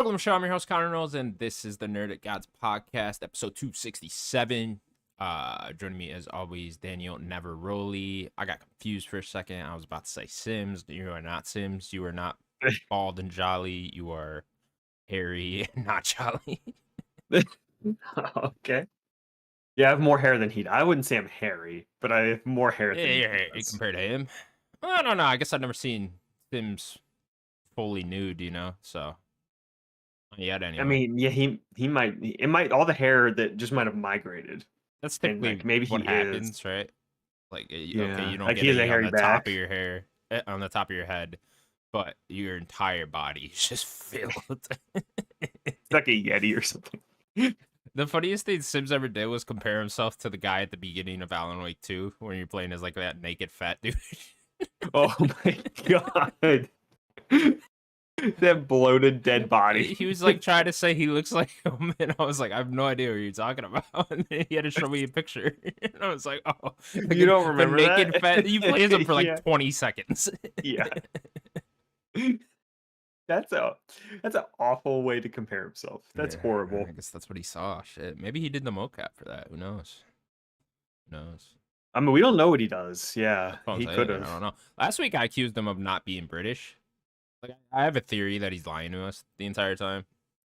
Welcome to the show. I'm your host, Connor Knowles, and this is the Nerdic Gods podcast, episode 267. Joining me as always, Daniel Navaroli. I got confused for a second. I was about to say Sims. You are not Sims. You are not bald and jolly. You are hairy and not jolly. Okay. Yeah, I have more hair than he does. I wouldn't say I'm hairy, but I have more hair than he does. Compared to him. I don't know. I guess I've never seen Sims fully nude, so not yet anyway. I mean, yeah, it might all the hair that just might have migrated. That's typically like, maybe what he happens, is. right? Like, okay, Yeah. you don't Like, get he has it a hairy on the top back. of your hair, on the top of your head, but your entire body is just filled. It's like a Yeti or something. The funniest thing Sims ever did was compare himself to the guy at the beginning of Alan Wake 2 when you're playing as like that naked fat dude. Oh my god. That bloated dead body. He was like trying to say he looks like him, and I was like, I have no idea what you're talking about. And then he had to show me a picture, and I was like, oh, You don't remember the naked that? fat? You played him for like Yeah. 20 seconds. Yeah. That's an awful way to compare himself. That's Yeah, horrible. I guess that's what he saw. Shit, maybe he did the mocap for that. Who knows? Who knows? I mean, we don't know what he does. Yeah, he could I have. don't know. Last week I accused him of not being British. Like, I have a theory that he's lying to us the entire time.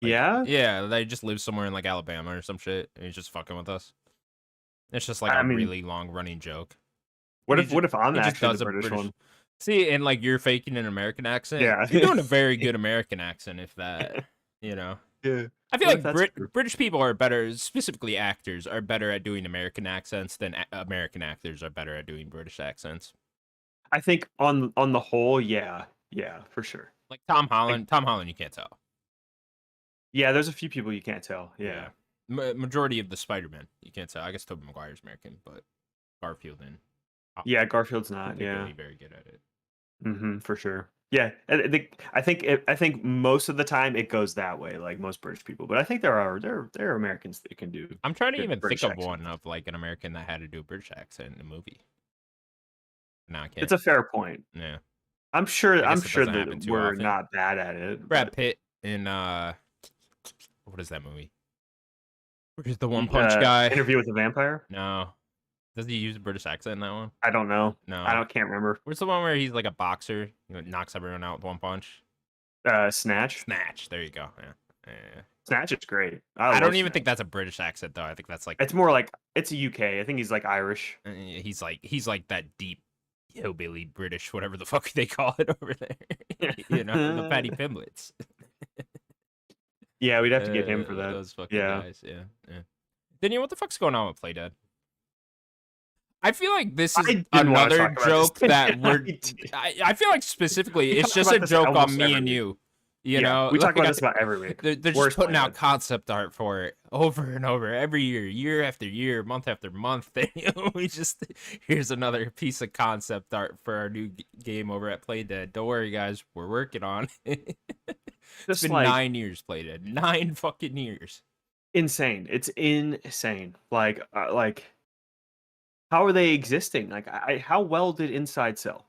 Like, Yeah? Yeah, that he just lives somewhere in like Alabama or some shit, and he's just fucking with us. It's just like I a mean, really long running joke. What He if I'm He just actually does the a British one? See, and like you're faking an American accent. Yeah. You're doing a very good American accent, if that, Yeah. I feel What if like that's true? British people are better, specifically actors, are better at doing American accents than American actors are better at doing British accents. I think on the whole, yeah, for sure. Like Tom Holland, you can't tell. Yeah, there's a few people you can't tell. Yeah. Majority of the Spider-Man, you can't tell. I guess Tobey Maguire's American, but Garfield and Yeah, Garfield's not. they're Yeah. really very good at it. For sure. Yeah, I think most of the time it goes that way, like most British people. But I think there are Americans that can do. I'm trying to good even British think of accents. one of like an American that had to do a British accent in a movie. No, I can't. It's a fair point. Yeah. I'm sure it doesn't that happen too we're often. not bad at it. Brad but- Pitt in what is that movie? Where's the One Punch guy? Interview with the Vampire? No. Does he use a British accent in that one? I don't know. No. Can't remember. Where's the one where he's like a boxer, knocks everyone out with one punch? Snatch. Snatch. There you go. Yeah. Snatch is great. I don't even Snatch. think that's a British accent though. I think that's like It's more like it's a UK. I think he's like Irish. he's like that deep hillbilly British, whatever the fuck they call it over there. The Patty Pimblets. Yeah, we'd have to get him for that. Those fucking guys. Yeah. Daniel, what the fuck's going on with Playdead? I feel like this is another joke that I feel like specifically it's just a joke on me and you. You know, we talk about this about every week. They're just putting out concept art for it over and over every year after year, month after month. Here's another piece of concept art for our new game over at Playdead. Don't worry, guys, we're working on it. It's been 9 years, Playdead. 9 fucking years. Insane. It's insane. Like, how are they existing? Like, how well did Inside sell?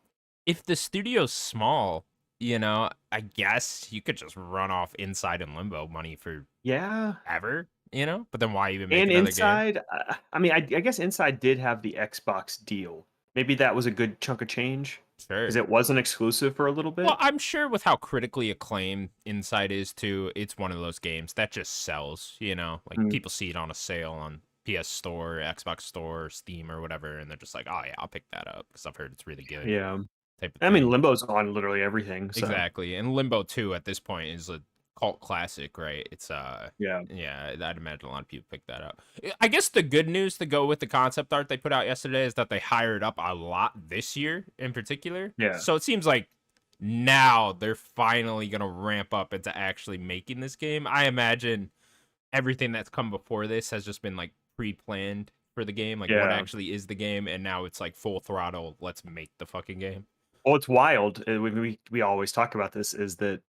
If the studio's small, I guess you could just run off Inside and Limbo money for ever, But then why even make another Inside, game? I mean, I guess Inside did have the Xbox deal. Maybe that was a good chunk of change. Sure. Because it wasn't exclusive for a little bit. Well, I'm sure with how critically acclaimed Inside is too, it's one of those games that just sells, Like people see it on a sale on PS Store, Xbox Store, Steam, or whatever, and they're just like, oh yeah, I'll pick that up because I've heard it's really good. Yeah. Type of I mean, thing. Limbo's on literally everything. So. Exactly. And Limbo 2 at this point is a cult classic, right? It's yeah, I'd imagine a lot of people pick that up. I guess the good news to go with the concept art they put out yesterday is that they hired up a lot this year in particular. Yeah. So it seems like now they're finally gonna ramp up into actually making this game. I imagine everything that's come before this has just been like pre-planned for the game, like what actually is the game, and now it's like full throttle, let's make the fucking game. Well, it's wild. We always talk about this, is that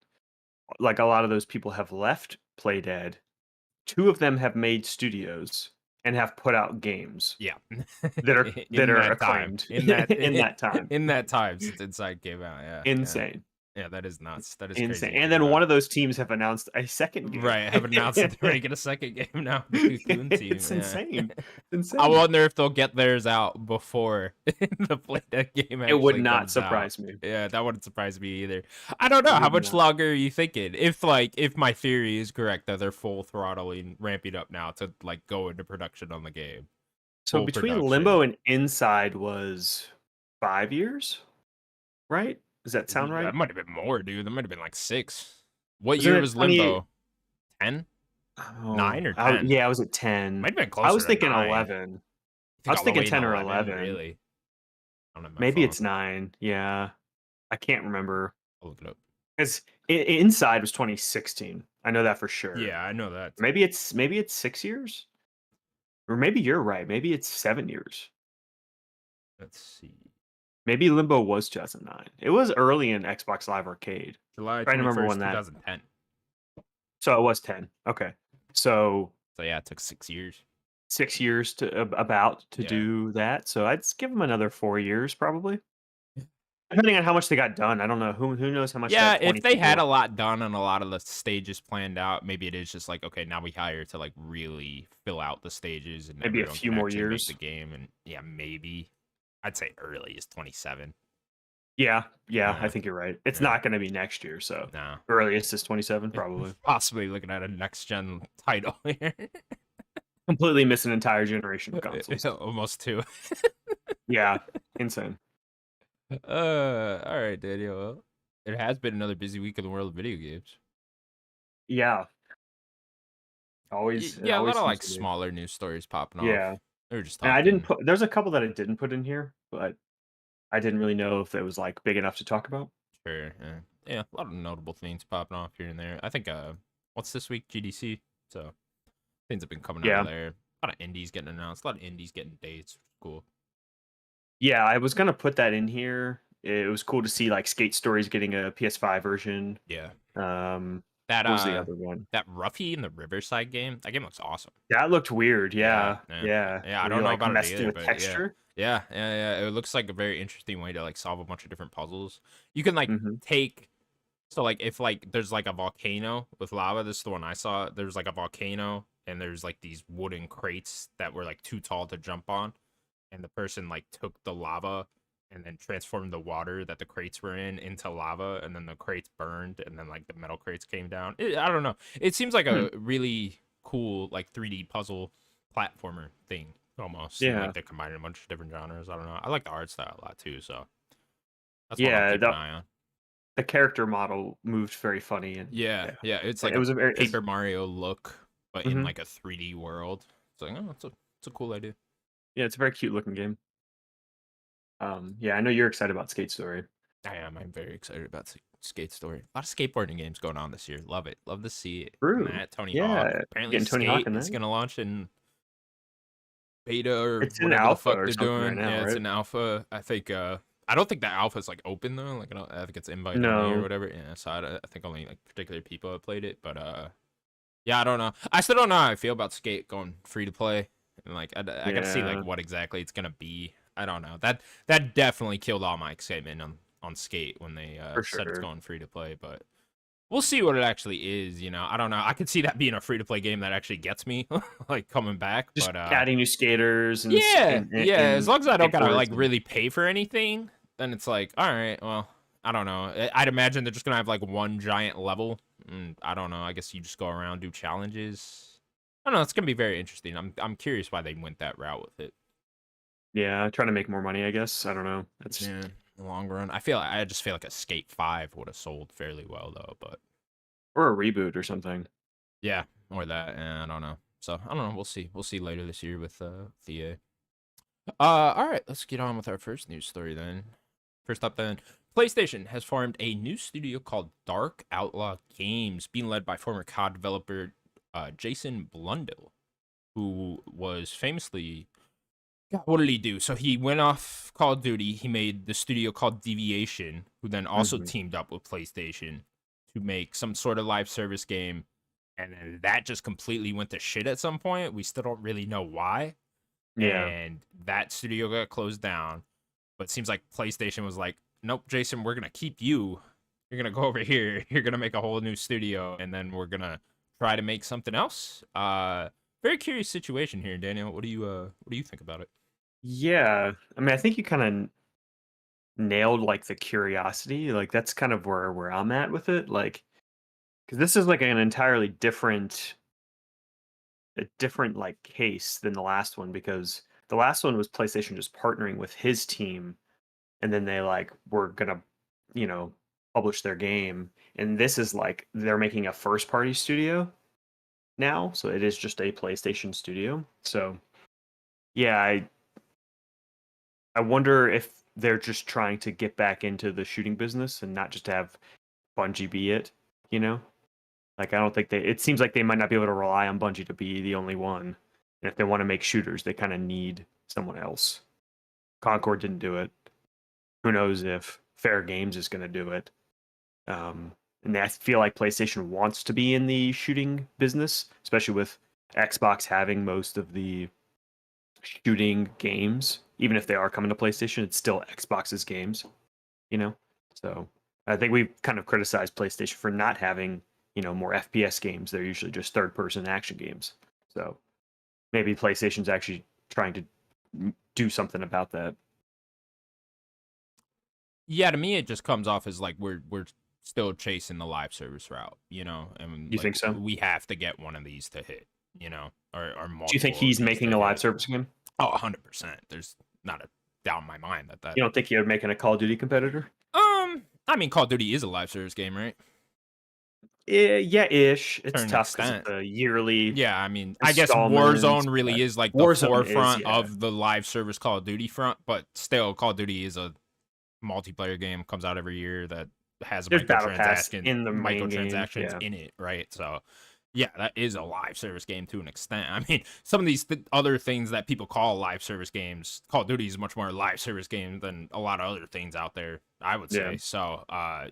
like a lot of those people have left Playdead. 2 of them have made studios and have put out games. Yeah. that are acclaimed in that in that time. In that time since Inside came out, yeah. Insane. Yeah, that is nuts. That is Insane. crazy to And think then one about. of those teams have announced a second game. Right, have announced that they're making a second game now. The Cocoon team. It's Yeah. insane. It's I insane. wonder if they'll get theirs out before the Playdead game It would actually not comes out. surprise me. Yeah, that wouldn't surprise me either. I don't know. It How would much not. longer are you thinking? If my theory is correct that they're full throttling, ramping up now to like go into production on the game, So full between production. Limbo and Inside was 5 years, right? Does that sound That right? might have been more, dude. That might have been like 6. What Wasn't year it was 20? Limbo? 10? Oh, 9 or 10? yeah, I was at 10. Might have been I was closer to thinking 9. 11. I I think was all the thinking way in 10 or 11, 11. really. I don't have my Maybe phone. it's 9. Yeah. I can't remember. I'll look it up. Because Inside was 2016. I know that for sure. Yeah, I know that too. Maybe it's 6 years? Or maybe you're right. Maybe it's 7 years. Let's see. Maybe Limbo was 2009. It was early in Xbox Live Arcade. July Trying to remember 21st, when that. 2010. So it was 10. Okay. So So yeah, it took 6 years. 6 years to Yeah. do that. So I'd give them another 4 years probably. Depending on how much they got done. I don't know. Who knows how much Yeah, that if 20 they had a people. lot done and a lot of the stages planned out, maybe it is just like, okay, now we hire to like really fill out the stages and Maybe a everyone few can more actually make years. the game. And yeah, maybe I'd say early is 27. Yeah, I Yeah, think you're right. It's yeah, not gonna be next year, so no. earliest is 27 probably. Possibly looking at a next gen title here. Completely miss an entire generation of consoles. Almost two. Yeah, insane. All right, Daniel. Well, it has been another busy week in the world of video games. Yeah, always it Yeah, a lot always of seems like to be. smaller news stories popping Yeah, off. We were just and I didn't talking. put there's a couple that I didn't put in here, but I didn't really know if it was, like, big enough to talk about. Sure. Yeah, a lot of notable things popping off here and there. I think what's this week? GDC. So things have been coming out of Yeah. there. A lot of indies getting announced. A lot of indies getting dates. Which is cool. Yeah, I was gonna put that in here. It was cool to see, like, Skate Stories getting a PS5 version. Yeah. Um, That what was the other one? that Ruffy in the Riverside game. That game looks awesome. That looked weird, Yeah, yeah, yeah, yeah, yeah. I where don't you, know like, about it messed either, with but yeah, texture. yeah. It looks like a very interesting way to like solve a bunch of different puzzles. You can like Mhm. take so like if like there's like a volcano with lava. This is the one I saw. There's like a volcano and there's like these wooden crates that were like too tall to jump on, and the person like took the lava and then transformed the water that the crates were in into lava, and then the crates burned, and then like the metal crates came down. I don't know. It seems like Hmm, a really cool like 3D puzzle platformer thing almost, and yeah. like they're combining a bunch of different genres. I don't know. I like the art style a lot too, so that's one I'll Yeah, keep an eye on. the character model moved very funny and Yeah, yeah. yeah. It's Like, like it a was a very it's Paper Mario look, but in mhm. like a 3D world. It's like, oh, it's a cool idea. Yeah, it's a very cute looking game. Yeah, I know you're excited about Skate Story. I am. I'm very excited about Skate Story. A lot of skateboarding games going on this year. Love it. Love to see it. And True. that Tony Hawk. Yeah, Apparently, getting Tony Hawk Skate in is that. gonna launch in beta or It's in whatever the alpha fuck or they're something right doing. now, Yeah, it's right? an alpha. I think. I don't think the alpha is like open though. Like I think it's invite only or No. whatever. Yeah. So I think only like particular people have played it. But yeah, I don't know. I still don't know how I feel about Skate going free to play. And like I gotta see like Yeah, what exactly it's gonna be. I don't know. That definitely killed all my excitement on Skate when they for said it's sure. going free to play. But we'll see what it actually is. I don't know. I could see that being a free to play game that actually gets me like coming back. Just But adding new skaters and yeah, yeah. As long as I don't gotta skateboards like and really pay for anything, then it's like, all right, well, I don't know. I'd imagine they're just gonna have like one giant level. I don't know. I guess you just go around do challenges. I don't know. It's gonna be very interesting. I'm curious why they went that route with it. yeah, trying to make more money, I guess. I don't know. That's Yeah, in the long run, I just feel like a Skate 5 would have sold fairly well though. But or a reboot or something. yeah, or that. I don't know. So I don't know. We'll see. We'll see later this year with the. All right. Let's get on with our first news story then. First up, then, PlayStation has formed a new studio called Dark Outlaw Games, being led by former COD developer Jason Blundell, who was famously. God, what did he do? So he went off Call of Duty. He made the studio called Deviation, who then also Mhm. teamed up with PlayStation to make some sort of live service game. And then that just completely went to shit at some point. We still don't really know why. Yeah. And that studio got closed down. But it seems like PlayStation was like, nope, Jason, we're going to keep you You're gonna go over here. You're gonna make a whole new studio, and then we're gonna try to make something else. Very curious situation here, Daniel. What do you think about it? Yeah, I mean, I think you kind of nailed like the curiosity. Like that's kind of where I'm at with it. Like, because this is like an entirely different like case than the last one because the last one was PlayStation just partnering with his team and then they like were gonna, you know, publish their game. And this is like they're making a first party studio now, so it is just a PlayStation studio. So yeah, I wonder if they're just trying to get back into the shooting business and not just have Bungie be it, you know? Like I don't think they it seems like they might not be able to rely on Bungie to be the only one. And if they want to make shooters, they kind of need someone else. Concord didn't do it. Who knows if Fair Games is going to do it? And I feel like PlayStation wants to be in the shooting business, especially with Xbox having most of the shooting games. Even if they are coming to PlayStation, it's still Xbox's games, you know? So I think we've kind of criticized PlayStation for not having, more FPS games. They're usually just third person action games. So maybe PlayStation's actually trying to do something about that. Yeah, to me, it just comes off as like we're still chasing the live service route, and You like think so? we have to get one of these to hit, or Do you think multiple of he's these making to a live hit. service game? Oh, 100%. There's not a doubt in my mind that. You don't think he would make a Call of Duty competitor? I mean, Call of Duty is a live service game, right? Yeah, ish. To It's an tough because of extent. the yearly Yeah, I mean, I guess installments. Warzone really But is like the Warzone is, forefront yeah, of the live service Call of Duty front, but still, Call of Duty is a multiplayer game, comes out every year that has there's battle pass in the main game. microtransactions Yeah, in it, right? So, yeah, that is a live service game to an extent. I mean, some of these other things that people call live service games, Call of Duty is much more a live service game than a lot of other things out there, I would yeah. say. So,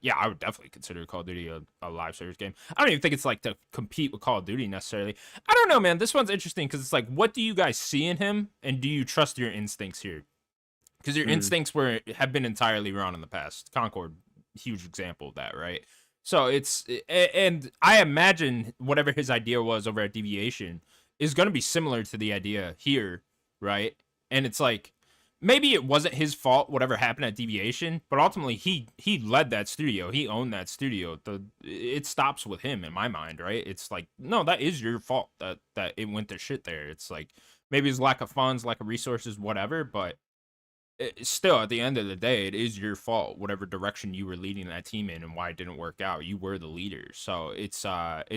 yeah, I would definitely consider Call of Duty a live service game. I don't even think it's like to compete with Call of Duty necessarily. I don't know, man. This one's interesting because it's like, what do you guys see in him, and do you trust your instincts here? Because your Mm. instincts have been entirely wrong in the past. Concord, huge example of that, right? So and I imagine whatever his idea was over at Deviation is going to be similar to the idea here, right? And it's like maybe it wasn't his fault whatever happened at Deviation, but ultimately he led that studio, he owned that studio. It stops with him in my mind, right? It's like no, that is your fault that it went to shit there. It's like maybe it's lack of funds, lack of resources, whatever, but still at the end of the day it is your fault whatever direction you were leading that team in and why it didn't work out. You were the leader, so it's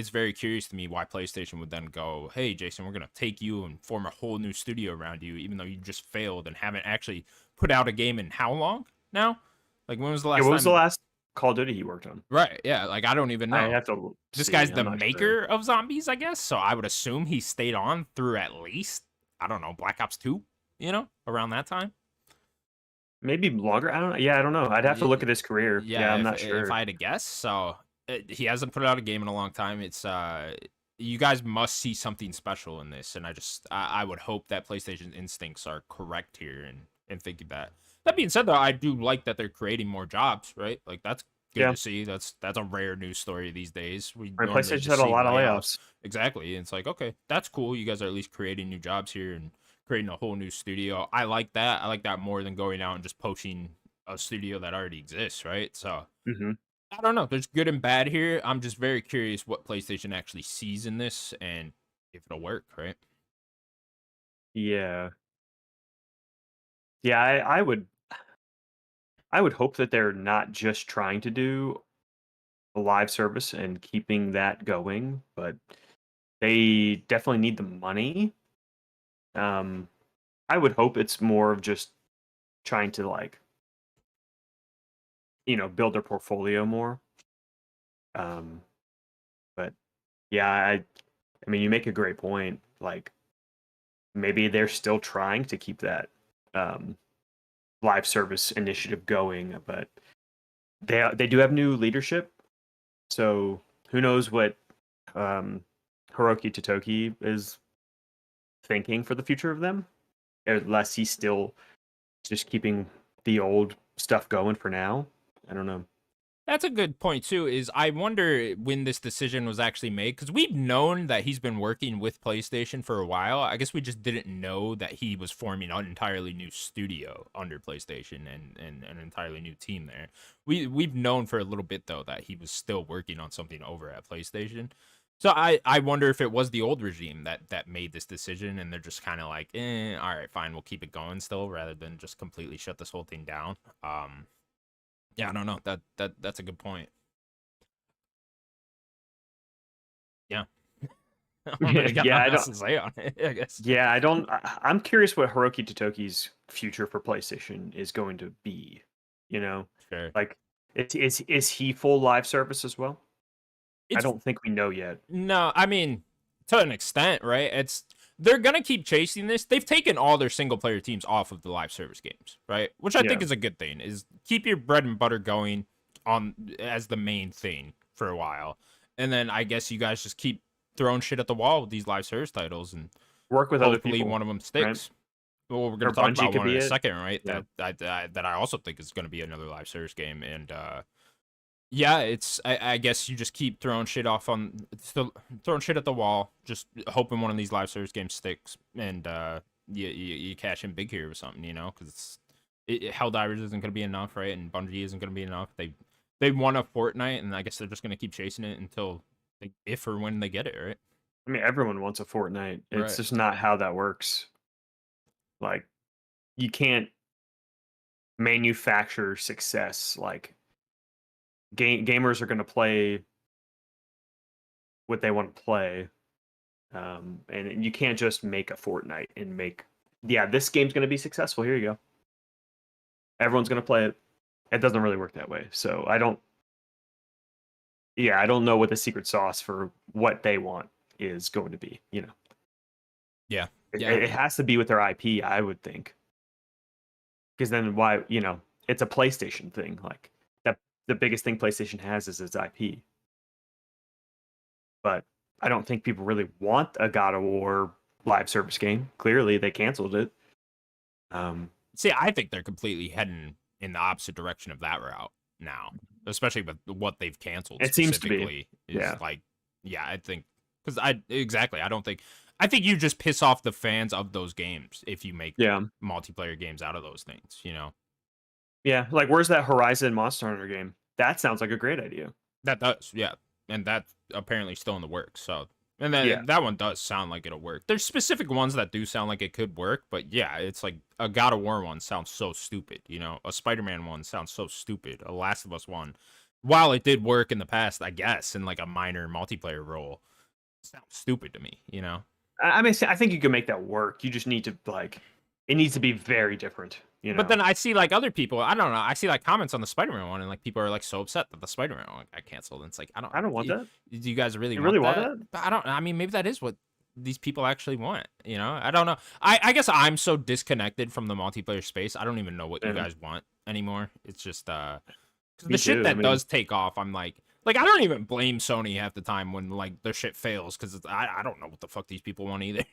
very curious to me why PlayStation would then go, hey Jason, we're gonna take you and form a whole new studio around you even though you just failed and haven't actually put out a game in how long now. Like when was the Yeah, last what was the time? last Call of Duty he worked on? Right, yeah, like I don't even I know. have to This see. guy's the I'm not sure. maker of zombies, I guess, so I would assume he stayed on through at least, I don't know, Black Ops 2, around that time. Maybe longer. I don't know. Yeah, I don't know. I'd have to look at his career. Yeah, Yeah, I'm if not if sure. I had to guess, so he hasn't put out a game in a long time. It's you guys must see something special in this, and I would hope that PlayStation's instincts are correct here and thinking that. That being said, though, I do like that they're creating more jobs, right? Like that's good Yeah, to see. That's a rare news story these days. We I mean, normally PlayStation's just had a see lot of layoffs. layoffs. Exactly, and it's like okay, that's cool. You guys are at least creating new jobs here and creating a whole new studio. I like that. I like that more than going out and just poaching a studio that already exists, right? So Hmm. I don't know. There's good and bad here. I'm just very curious what PlayStation actually sees in this and if it'll work, right? Yeah, yeah. I would hope that they're not just trying to do a live service and keeping that going, but they definitely need the money. Um, I would hope it's more of just trying to like build their portfolio more. Um, but yeah, I mean, you make a great point. Like maybe they're still trying to keep that um, live service initiative going, but they do have new leadership, so who knows what um, Hiroki Totoki is thinking for the future of them, unless he's still just keeping the old stuff going for now. I don't know. That's a good point too. Is I wonder when this decision was actually made, because we've known that he's been working with PlayStation for a while. I guess we just didn't know that he was forming an entirely new studio under PlayStation and an entirely new team there. We've known for a little bit though that he was still working on something over at PlayStation. So I wonder if it was the old regime that made this decision, and they're just kind of like, all right, fine, we'll keep it going still, rather than just completely shut this whole thing down. Yeah, I don't know. That's a good point. Yeah. I don't really got Yeah, I nothing else don't. to say on it, I guess. Yeah, I don't. I'm curious what Hiroki Totoki's future for PlayStation is going to be. You know, Sure. like, is he full live service as well? I It's don't think we know yet. no, I mean, to an extent, right? They're gonna keep chasing this. They've taken all their single player teams off of the live service games, right? Which I think Yeah, is a good thing. Is keep your bread and butter going on as the main thing for a while. And then I guess you guys just keep throwing shit at the wall with these live service titles, and work with other hopefully people, one of them right? sticks. Well, we're Or going to talk Bungie about could one in be a it. second, right? Yeah, That I also think is going to be another live service game, and yeah, it's I guess you just keep throwing shit off on throwing shit at the wall, just hoping one of these live service games sticks, and you cash in big here or something, because Helldivers isn't going to be enough, right? And Bungie isn't going to be enough. They won a Fortnite, and I guess they're just going to keep chasing it until if or when they get it, right? I mean, everyone wants a Fortnite. It's Right. just not how that works. Like, you can't manufacture success. Like, gamers are going to play what they want to play, and you can't just make a Fortnite and make, yeah, this game's going to be successful. Here you go. Everyone's going to play it. It doesn't really work that way. So I don't. Yeah, I don't know what the secret sauce for what they want is going to be. Yeah. It, Yeah. it has to be with their IP, I would think. Because then why, it's a PlayStation thing. Like, that, the biggest thing PlayStation has is its IP. But I don't think people really want a God of War live service game. Clearly, they canceled it. See, I think they're completely heading in the opposite direction of that route now, especially with what they've canceled It seems to be. specifically. Is Yeah. like, yeah, I think because I think you just piss off the fans of those games if you make Yeah. multiplayer games out of those things. Yeah. Like, where's that Horizon Monster Hunter game? That sounds like a great idea. That does, yeah, and that's apparently still in the works. So, and Yeah. that one does sound like it'll work. There's specific ones that do sound like it could work, but yeah, it's like a God of War one sounds so stupid. A Spider-Man one sounds so stupid. A Last of Us one, while it did work in the past, I guess in like a minor multiplayer role, sounds stupid to me. I mean, I think you can make that work. You just need to, like, it needs to be very different. But then I see like other people. I don't know. I see like comments on the Spider-Man one, and like people are like so upset that the Spider-Man one got canceled. And it's like I don't want that. do you guys really You want really want that? that? But I don't. I mean, maybe that is what these people actually want. I don't know. I guess I'm so disconnected from the multiplayer space. I don't even know what you Yeah. guys want anymore. It's just Me the shit too. that I mean, does take off. I'm like I don't even blame Sony half the time when like their shit fails, because I don't know what the fuck these people want either.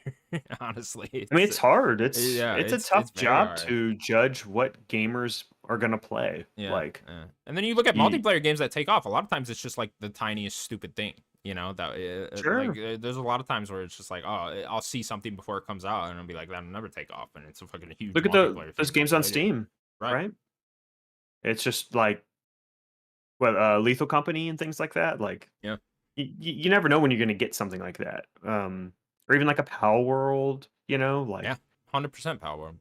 Honestly, I mean, it's hard. It's yeah, it's a it's tough very job hard. to judge what gamers are gonna play. Yeah, Like, yeah. And then you look at you, multiplayer games that take off. A lot of times it's just like the tiniest stupid thing. sure. There's a lot of times where it's just like, oh, I'll see something before it comes out, and I'll be like, that'll never take off, and it's a fucking huge Look at multiplayer those thing games months on later. Steam, Right? right? It's just like, Lethal Company and things like that. Like, Yeah. you never know when you're gonna get something like that. Or even like a Power World. Like, Yeah. 100% Power.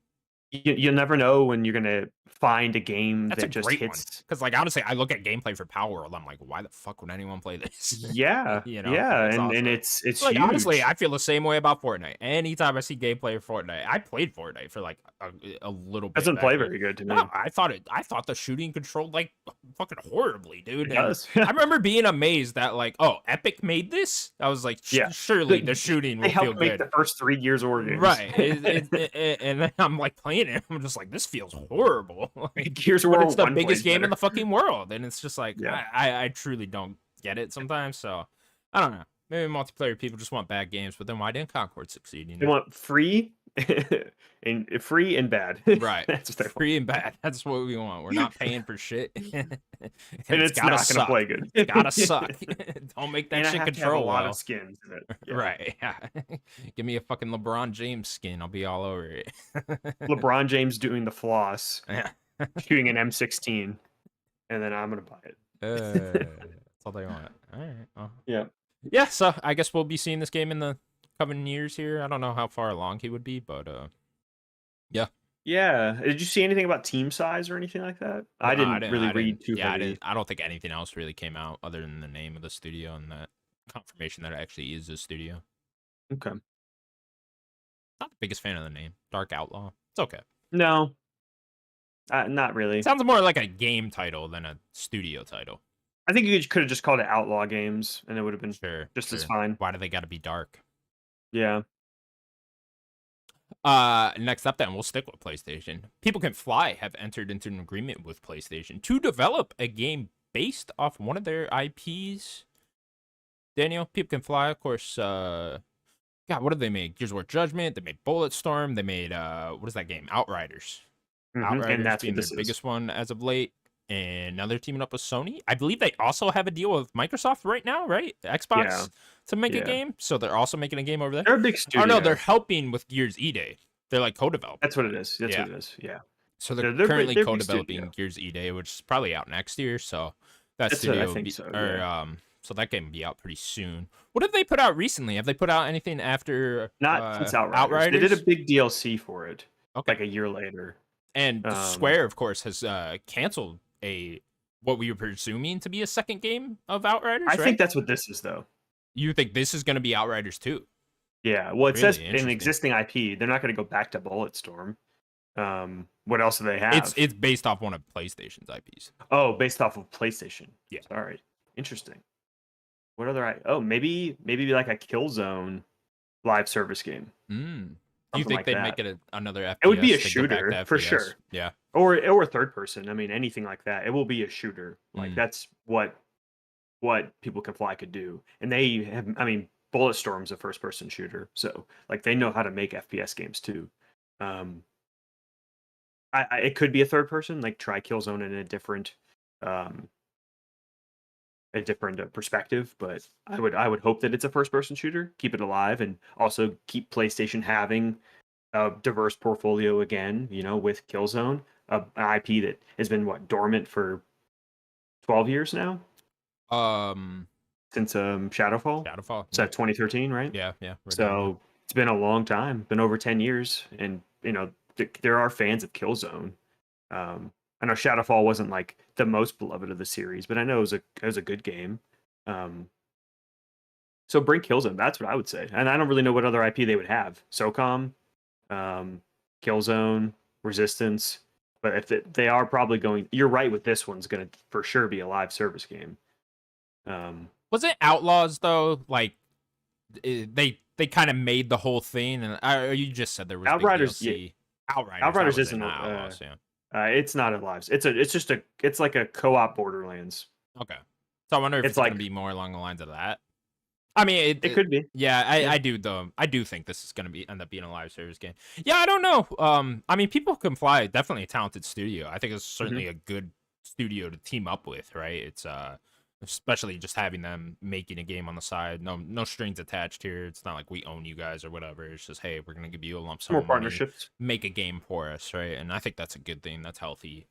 you'll never know when you're gonna find a game That's a that just great one. hits. Because like honestly, I look at gameplay for Power World, I'm like, why the fuck would anyone play this? Yeah, yeah, It's and awesome. it's Like honestly, huge. I feel the same way about Fortnite. Anytime I see gameplay of Fortnite, I played Fortnite for like a little bit. Doesn't Back play then. very good to me. No, I thought the shooting controlled like fucking horribly, dude. It And does. I remember being amazed that like, oh, Epic made this. I was like, Yeah. surely the They shooting they will feel helped make good. the first 3 Gears of War games. Right. And then I'm like playing it. I'm just like, this feels horrible. Like, Gears of but War it's the 1 biggest plays game in better. the fucking world, and it's just like Yeah. I truly don't get it sometimes. So I don't know. Maybe multiplayer people just want bad games, but then why didn't Concord succeed? They want free and free and bad. Right. That's what they want. Free and bad. That's what we want. We're not paying for shit. And And it's it's gotta not gonna suck. play good. It's gotta suck. Don't make that And I shit have to have a control lot of well. skins in it. Yeah. Right. Yeah. Give me a fucking LeBron James skin. I'll be all over it. LeBron James doing the floss, Yeah. shooting an M16, and then I'm gonna buy it. That's all they want. All right. Well. Yeah. Yeah. So I guess we'll be seeing this game in the coming years here. I don't know how far along he would be, but yeah. Yeah. Did you see anything about team size or anything like that? No, I didn't really read too Yeah, heavy. I don't think anything else really came out other than the name of the studio and that confirmation that it actually is a studio. Okay. Not the biggest fan of the name. Dark Outlaw. It's okay. No. Not really. Sounds more like a game title than a studio title. I think you could have just called it Outlaw Games, and it would have been Sure. just as sure. fine. Why do they got to be dark? Yeah. Next up then, we'll stick with PlayStation. People Can Fly have entered into an agreement with PlayStation to develop a game based off one of their IPs. Daniel, People Can Fly, of course, God, what did they make? Gears of War Judgment, they made Bulletstorm, they made, what is that game? Outriders. Outriders And that's being what their this is. biggest one as of late. And now they're teaming up with Sony. I believe they also have a deal with Microsoft right now, right? Xbox Yeah. to make a Yeah. game. So they're also making a game over there. They're a big studio. Oh no, they're helping with Gears E-Day. They're like co-developing. That's what it is. That's Yeah. what it is. Yeah. So They're currently big co-developing studio. Gears E-Day, which is probably out next year. So that That's studio what I will think be, so. or Yeah. so that game will be out pretty soon. What have they put out recently? Have they put out anything after Not since Outriders. They did a big DLC for it, Okay. like a year later. And Square, of course, has canceled what we were presuming to be a second game of Outriders. I right? think that's what this is, though. You think this is going to be Outriders 2? Yeah. Well, it says Really an interesting. existing IP. They're not going to go back to Bulletstorm. What else do they have? It's based off one of PlayStation's IPs. Oh, based off of PlayStation. Yeah. Sorry. Interesting. What other? Oh, maybe like a Killzone live service game. Do you think like they'd that. make it another FPS? It would be a to go back shooter to for FPS? sure. Yeah. Or third person. I mean, anything like that. It will be a shooter. Like that's what People Can Fly could do. And they have. I mean, Bulletstorm's a first person shooter, so like they know how to make FPS games too. It could be a third person, like try Killzone in a different perspective, but I would hope that it's a first person shooter, keep it alive, and also keep PlayStation having a diverse portfolio again, with Killzone, an IP that has been dormant for 12 years now, since Shadowfall. Shadowfall. So 2013, right? Yeah. Right So it's been a long time, been over 10 years, and there are fans of Killzone. I know Shadowfall wasn't like the most beloved of the series, but I know it was a good game. So bring Killzone. That's what I would say. And I don't really know what other IP they would have. SOCOM, Killzone, Resistance. But if they are probably going, you're right with this one's going to for sure be a live service game. Was it Outlaws though? Like they kind of made the whole thing, and you just said there was Outriders. big DLC. Yeah. Outriders isn't not Outlaws. Yeah. It's not a live. It's like a co-op Borderlands. Okay. So I wonder if it's like, going to be more along the lines of that. I mean, it could be. Yeah, I do though. I do think this is going to end up being a live service game. Yeah, I don't know. I mean, People Can Fly, definitely a talented studio. I think it's certainly a good studio to team up with, right? It's especially just having them making a game on the side. No strings attached here. It's not like we own you guys or whatever. It's just, hey, we're going to give you a lump sum More of money, partnerships. make a game for us, right? And I think that's a good thing. That's healthy.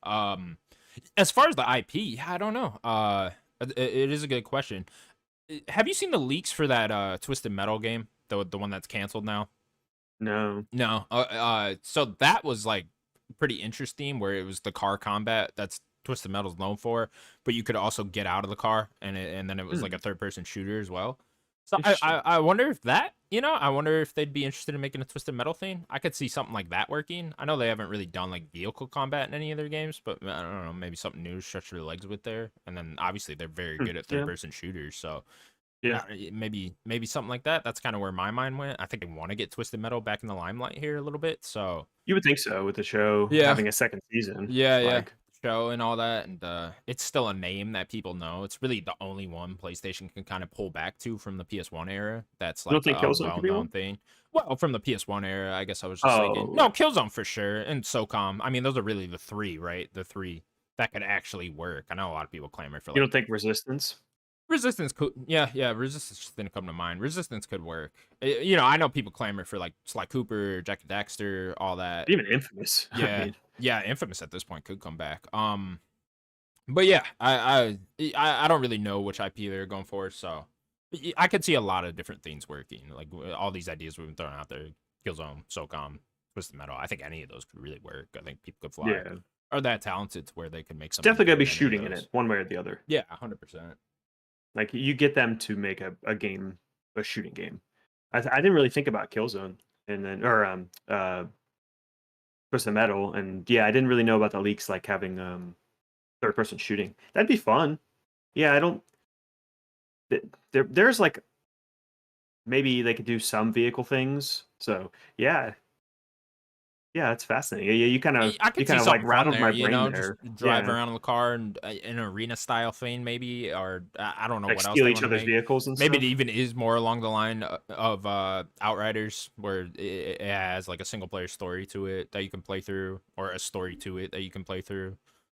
As far as the IP, yeah, I don't know. It is a good question. Have you seen the leaks for that Twisted Metal game, the one that's canceled now? No. So that was like pretty interesting, where it was the car combat that's Twisted Metal's known for, but you could also get out of the car, and then it was like a third person shooter as well. So I wonder if I wonder if they'd be interested in making a Twisted Metal thing. I could see something like that working. I know they haven't really done like vehicle combat in any of their games, but I don't know, maybe something new to stretch their legs with there. And then obviously they're very good at third person shooters, so yeah, maybe something like that. That's kind of where my mind went. I think they want to get Twisted Metal back in the limelight here a little bit. So you would think so with the show having a second season. Yeah. show and all that, and it's still a name that people know. It's really the only one PlayStation can kind of pull back to from the PS1 era. That's You don't like think a Killzone could be well-known one? thing. Well, from the PS1 era, I guess I was just thinking. Oh, No, Killzone for sure, and SOCOM. I mean, those are really the three, right? The three that could actually work. I know a lot of people clamor for you like don't think Resistance? Resistance could, yeah, Resistance just didn't come to mind. Resistance could work. You know, I know people clamor for like Sly Cooper, Jack and Daxter, all that. Even Infamous. I Yeah, mean, yeah, Infamous at this point could come back. But yeah, I don't really know which IP they're going for, so I could see a lot of different things working. Like all these ideas we've been throwing out there, Killzone, SOCOM, Twisted Metal. I think any of those could really work. I think people could fly. yeah. Are that talented to where they could make It's something definitely good gonna be in any of shooting in those. it, one way or the other. Yeah, 100%. Like you get them to make a game, a shooting game. I didn't really think about Killzone, and then or Twisted Metal, and yeah, I didn't really know about the leaks like having third person shooting. That'd be fun. Yeah, I don't. There's like maybe they could do some vehicle things. So yeah, yeah, it's fascinating. Yeah, I you could kind see of like something fun rattled there, my you brain know, just there. drive Yeah, around in the car and an arena style thing, maybe, or I don't know like what else steal they each want to other's make. vehicles and Maybe it stuff. even is more along the line of Outriders, where it has like a single player story to it that you can play through, or a story to it that you can play through,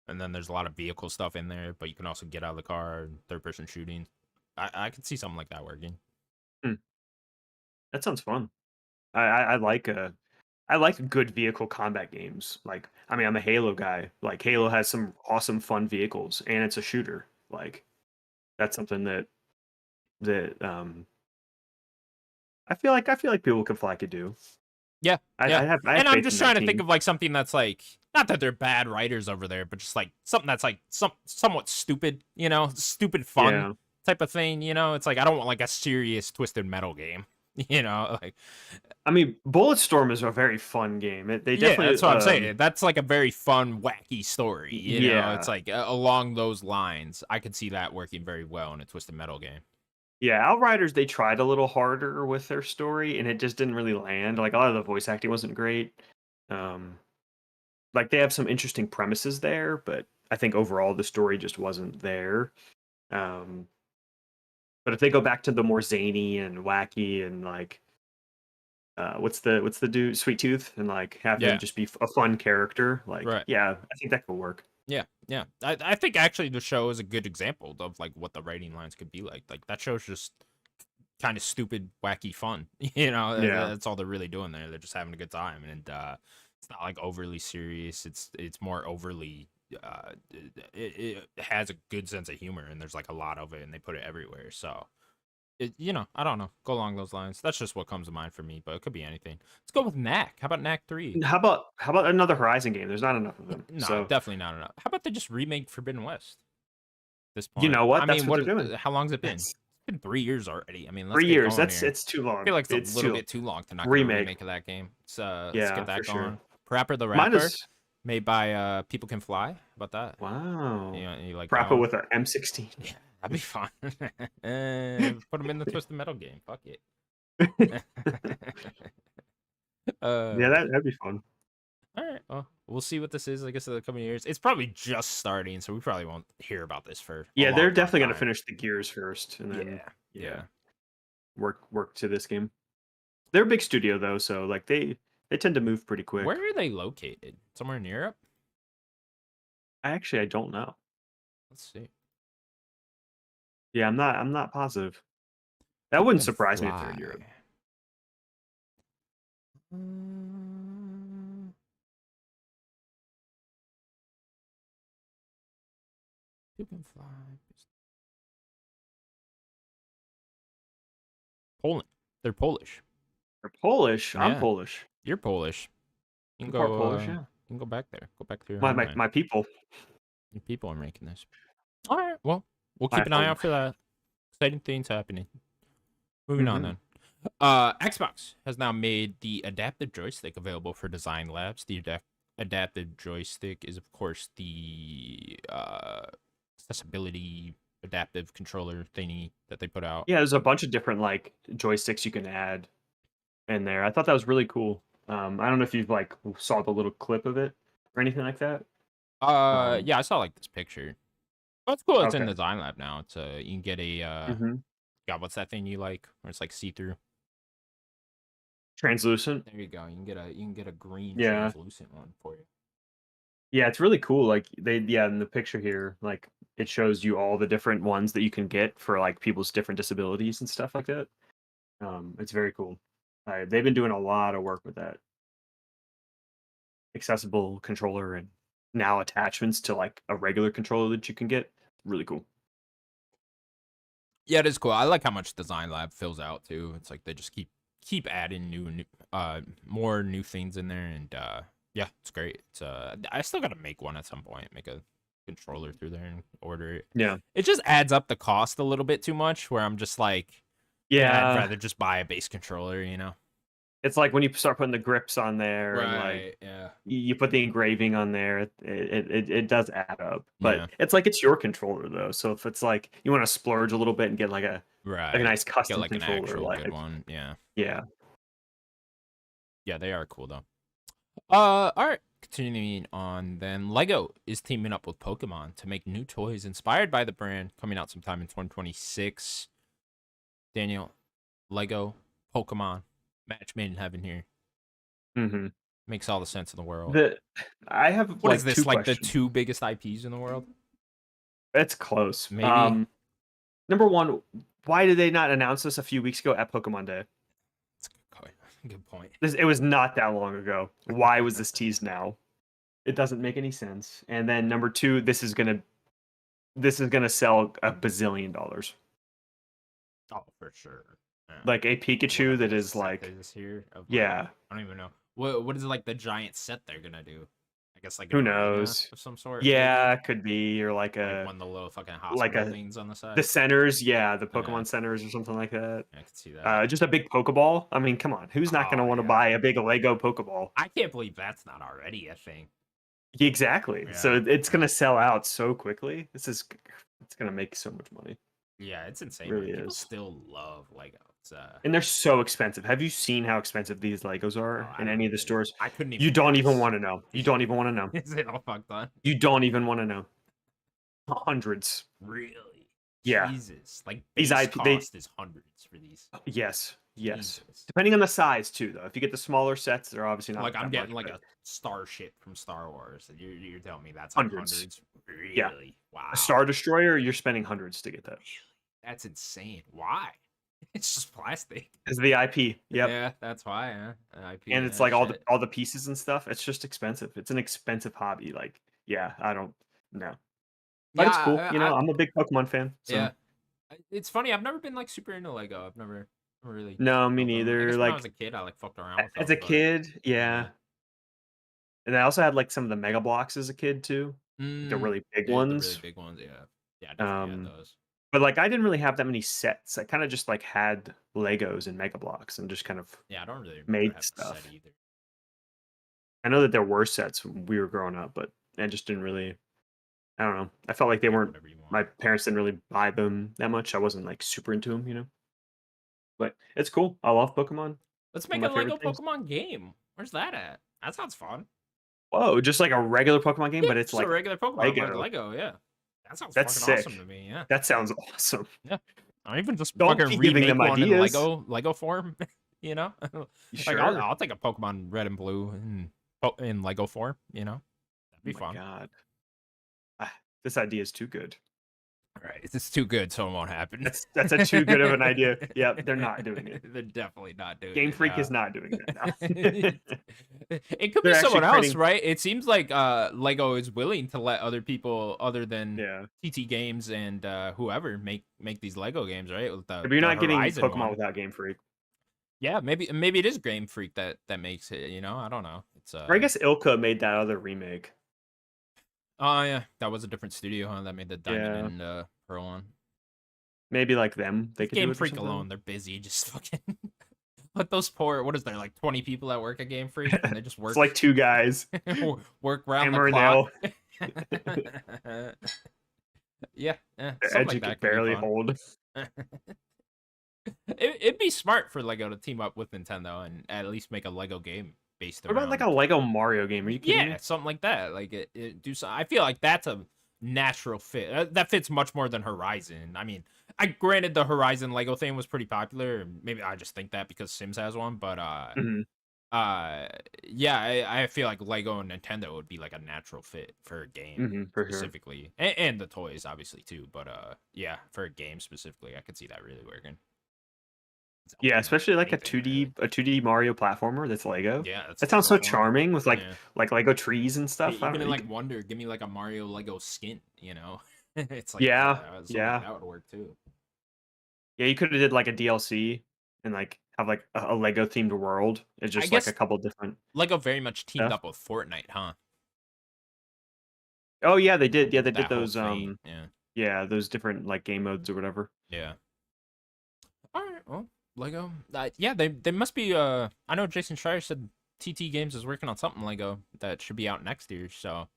and then there's a lot of vehicle stuff in there, but you can also get out of the car and third person shooting. I could see something like that working. Hmm, that sounds fun. I like I like good vehicle combat games. Like, I mean, I'm a Halo guy. Like, Halo has some awesome, fun vehicles, and it's a shooter. Like, that's something that I feel like people could fly could do. Yeah, yeah. I have And I'm faith just in that trying to think team. of like something that's like not that they're bad writers over there, but just like something that's like somewhat stupid, you know, stupid fun Yeah. type of thing, you know? It's like I don't want like a serious twisted metal game. You know, like I mean, Bulletstorm is a very fun game. They yeah, definitely that's what I'm saying. That's like a very fun, wacky story, you know? It's yeah. like along those lines. I could see that working very well in a twisted metal game. Yeah, Outriders they tried a little harder with their story and it just didn't really land. Like a lot of the voice acting wasn't great. Um like they have some interesting premises there, but I think overall the story just wasn't there. Um but if they go back to the more zany and wacky and like what's the dude Sweet Tooth and like have him Yeah, just be a fun character, like right. yeah, I think that could work. Yeah, yeah. I think actually the show is a good example of like what the writing lines could be like. Like that show's just kind of stupid, wacky fun. You know, Yeah. that's all they're really doing there. They're just having a good time, and it's not like overly serious. It's more overly. It has a good sense of humor, and there's like a lot of it, and they put it everywhere. So, you know, I don't know. Go along those lines. That's just what comes to mind for me, but it could be anything. Let's go with Knack. How about Knack 3? How about another Horizon game? There's not enough of them. No, So, definitely not enough. How about they just remake Forbidden West? This you point. know I what? That's mean, what they're doing. how long's it been? That's It's been 3 years already. I mean, let's 3 get years. going That's here. it's too I long. feel like it's a It's little too bit too long to not get a remake. remake of that game. Let's Yeah, get for that sure. going. Parappa the Mine Rapper, is made by People Can Fly. How about that? wow. You like that Proper one? with an M16. Yeah, that'd be fun. Put them in the Twisted Metal game. Fuck it. Yeah, uh, that'd be fun. all right. Well, we'll see what this is. I guess in the coming years. It's probably just starting, so we probably won't hear about this for a Yeah, long, they're long definitely gonna time. finish the Gears first, and then Yeah. yeah, Yeah. work to this game. They're a big studio though, so like they tend to move pretty quick. Where are they located? Somewhere in Europe? I don't know. Let's see. Yeah, I'm not positive. That People wouldn't Can surprise me if they're in Fly. Europe. Mm, People Can Fly. Poland. They're Polish. They're Polish. I'm Yeah, Polish. you're Polish. You I'm can part go. Polish. Yeah, You can go back there. Go back to your homeland. my people. Your people are making this. All right. Well, we'll My keep an eye home. out for that. Exciting things happening. Moving on Hmm. then. Xbox has now made the adaptive joystick available for design labs. The adaptive joystick is, of course, the accessibility adaptive controller thingy that they put out. Yeah, there's a bunch of different like joysticks you can add in there. I thought that was really cool. I don't know if you've like saw the little clip of it or anything like that. Um, Yeah, I saw like this picture. That's cool. It's in okay. Design Lab now. It's you can get a hmm God, what's that thing you like? Where it's like see through. Translucent. There you go. You can get a green Yeah. translucent one for you. Yeah, it's really cool. Like yeah, in the picture here, like it shows you all the different ones that you can get for like people's different disabilities and stuff like that. It's very cool. They've been doing a lot of work with that accessible controller and now attachments to like a regular controller that you can get. Really cool. Yeah, it is cool. I like how much Design Lab fills out too. It's like they just keep adding new more new things in there, and yeah, it's great. It's I still gotta make one at some point. Make a controller through there and order it. Yeah. It just adds up the cost a little bit too much. Where I'm just like, yeah, I'd Yeah. rather just buy a base controller. You know? It's like when you start putting the grips on there and like Right. Yeah. you put the engraving on there, it does add up. But Yeah. it's like it's your controller though. So if it's like you want to splurge a little bit and get like a Right. nice Get custom like an controller, actual good like one. Yeah. yeah. Yeah, they are cool though. All right. Continuing on, then Lego is teaming up with Pokemon to make new toys inspired by the brand, coming out sometime in 2026. Daniel, Lego, Pokemon, match made in heaven here. hmm Makes all the sense in the world. The I have What is like two this? Like the questions. two biggest IPs in the world? It's close. Maybe. Number one, why did they not announce this a few weeks ago at Pokemon Day? That's a good point. Good point. It was not that long ago. Why was this teased now? It doesn't make any sense. And then number two, this is gonna sell a bazillion dollars. Oh, for sure. Yeah. Like a Pikachu Whatever that this is set like, is here of like yeah, I don't even know. What is like the giant set they're gonna do? I guess like an who arena knows? of some sort, maybe. Yeah, it could be or Like one of the little fucking like hospital a things on the the side. centers, yeah, the Yeah, Pokemon centers or something like that. I could see that. Just a big Pokeball. I mean, come on, who's not gonna Oh want to yeah. buy a big Lego Pokeball? I can't believe that's not already a thing. Exactly. So Yeah, it's yeah. gonna sell out so quickly. It's gonna make so much money. Yeah, it's It insane, man. really People is. still love Lego. It's And they're so expensive. Have you seen how expensive these Legos oh, are I in don't any of the even stores? I couldn't You even don't even guess. want to know. You don't even want to know. Is it all fucked on? You don't even want to know. Hundreds. Really? Yeah. Jesus. Like These base IP they cost is hundreds for these. yes. Yes. Jesus. Depending on the size too though. If you get the smaller sets, they're obviously not Like I'm that much, getting like but a starship from Star Wars. And you're telling me that's like hundreds. hundreds? Yeah. Really? A Wow. Star Destroyer, you're spending hundreds to get that. That's insane. Why? It's just plastic. Because of the IP. Yep. Yeah, that's why, huh? IP, And it's like all the shit. all the pieces and stuff. It's just expensive. It's an expensive hobby. Like, yeah, I don't know. But Yeah, it's cool. I'm a big Pokemon fan. So yeah. It's funny. I've never been like super into Lego. I've never really no, me built them. I neither. guess when I was Like a kid, I like fucked around with as a them, but kid, yeah. yeah. And I also had like some of the Mega Blocks as a kid too. Like the Mm, really big the really ones. big ones, yeah. Yeah, I definitely had Um, those. but like I didn't really have that many sets. I kind of just like had Legos and Mega Blocks and just kind of Yeah, I don't really remember made having a set stuff. either. I know that there were sets when we were growing up, but I just didn't really. I don't know. I felt like they Get weren't. whatever you want. My parents didn't really buy them that much. I wasn't like super into them. But it's cool. I love Pokemon. Let's One make of a my favorite Lego things. Pokemon game. Where's that at? That sounds fun. Whoa, just like a regular Pokemon game, Yeah, but it's just a like regular Pokemon, but Lego. Lego, yeah. That sounds That's fucking awesome sick. to me, yeah. That sounds awesome. Yeah. Or even just Don't fucking be giving remake them one in ideas. Lego form, you know? You Like sure? I'll take a Pokemon Red and Blue in Lego form, you know? That'd Oh be my fun. god. This idea is too good. All right, it's too good, so it won't happen. That's a too good of an idea. Yep, they're not doing it. They're definitely not doing Game it Freak now. is not doing that it now. could be They're actually someone else, creating right? It seems like Lego is willing to let other people other than yeah. TT Games and whoever make these Lego games, right? With But you're the not getting Horizon Pokemon one. without Game Freak. Yeah, maybe it is Game Freak that makes it, you know? I don't know. It's Or I guess Ilka made that other remake. oh yeah, that was a different studio, huh? That made the Diamond Yeah. and Pearl one. Maybe like them. They Leave could do Game it or Freak something. alone. They're busy. Just fucking let those poor. What is there like 20 people that work at Game Freak and they just It's work like two guys. work round the Hammer and clock. nail. Yeah, Their something edge like you could that could be barely fun. hold. It'd be smart for Lego to team up with Nintendo and at least make a Lego game. based What about like around. a Lego Mario game? Are you kidding Yeah, me? something like that. Like it do so. I feel like that's a natural fit. That fits much more than Horizon. I mean, I granted the Horizon Lego thing was pretty popular. Maybe I just think that because Sims has one, but Hmm. uh, yeah, I feel like Lego and Nintendo would be like a natural fit for a game For sure. specifically, and the toys obviously too. But yeah, for a game specifically, I could see that really working. Yeah, Pretty much especially like a anything two really. D a 2D Mario platformer that's Lego. Yeah, that's That sounds Lego so form. charming with Yeah. like Lego trees and stuff. I Even don't know. in You like could, Wonder, give me like a Mario Lego skin, you know? It's like yeah, something like yeah, that would work too. yeah. You could have did like a DLC and like have like a Lego themed world. It's I just like a guess couple different Lego very much teamed stuff. up with Fortnite, huh? Oh yeah, they did. Yeah, they did That whole those. thing. Yeah. Yeah, those different like game modes or whatever. Yeah. All right. Well, Lego. Yeah, they must be. I know Jason Schreier said TT Games is working on something Lego that should be out next year. So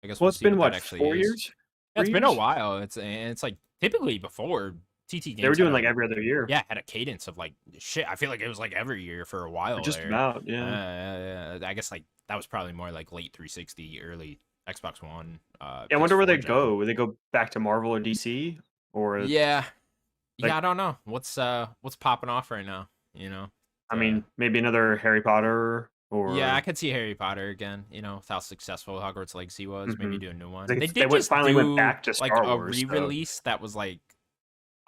I guess Well, we'll it's see been what that what, actually four is. years, Yeah, three it's been a years? while. It's like typically before TT They were Games had doing a like every other year. yeah, had a cadence of like shit. I feel like it was like every year for a while Just there. about, yeah. I guess like that was probably more like late 360, early Xbox One, Yeah, I wonder where PS4 they gen. go. Would they go back to Marvel or DC, or Yeah, yeah, like, I don't know what's popping off right now. You know, I uh, mean, maybe another Harry Potter yeah, I or could see Harry Potter again. You know, with how successful Hogwarts Legacy was, maybe mhm. do a new one. They They they did went just finally went do back to like Star a Wars, so re-release that was like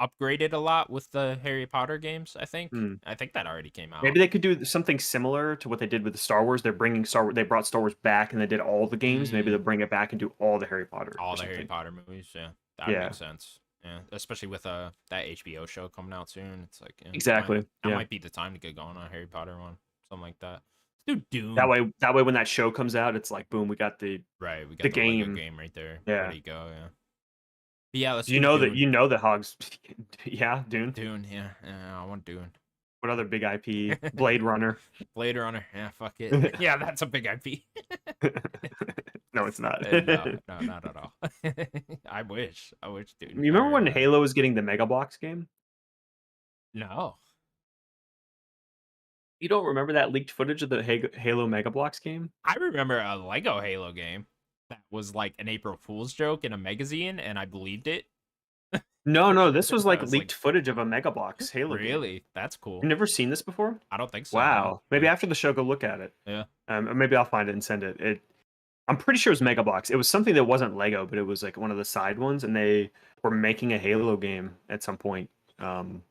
upgraded a lot with the Harry Potter games. I think. hmm. I think that already came out. Maybe they could do something similar to what they did with the Star Wars. They're bringing they brought Star Wars back and they did all the games. Maybe Mm. they'll bring it back and do all the Harry Potter All or the Harry something. Potter movies, yeah, that would make Yeah, sense. Yeah, especially with that HBO show coming out soon. It's like, yeah, exactly. that Yeah. might be the time to get going on a Harry Potter one, something like that. Let's do That Dune. way when that show comes out, it's like boom, we got Right, we the got the Lego game. game right there, Yeah. ready to go. Yeah, but yeah, let's You do know that Dune. Hogs yeah, Dune. Dune, yeah, yeah, I want Dune. What other big IP? Blade Runner. Blade Runner, yeah, fuck it. Yeah, that's a big IP. No, it's not. No, no, not at all. I wish, You dude. remember Or when Halo was getting the Mega Bloks game? no, You don't remember that leaked footage of the Halo Mega Bloks game? I remember a Lego Halo game that was like an April Fool's joke in a magazine, and I believed it. No, no, this was That like was like, leaked footage of a Mega Bloks Halo game. really? That's You cool. never seen this before? I don't think so. No. Wow. Maybe after the show, go look at it. Yeah. Or maybe I'll find it and send it. I'm pretty sure it was Mega Bloks. It was something that wasn't Lego, but it was like one of the side ones, and they were making a Halo game at some point, and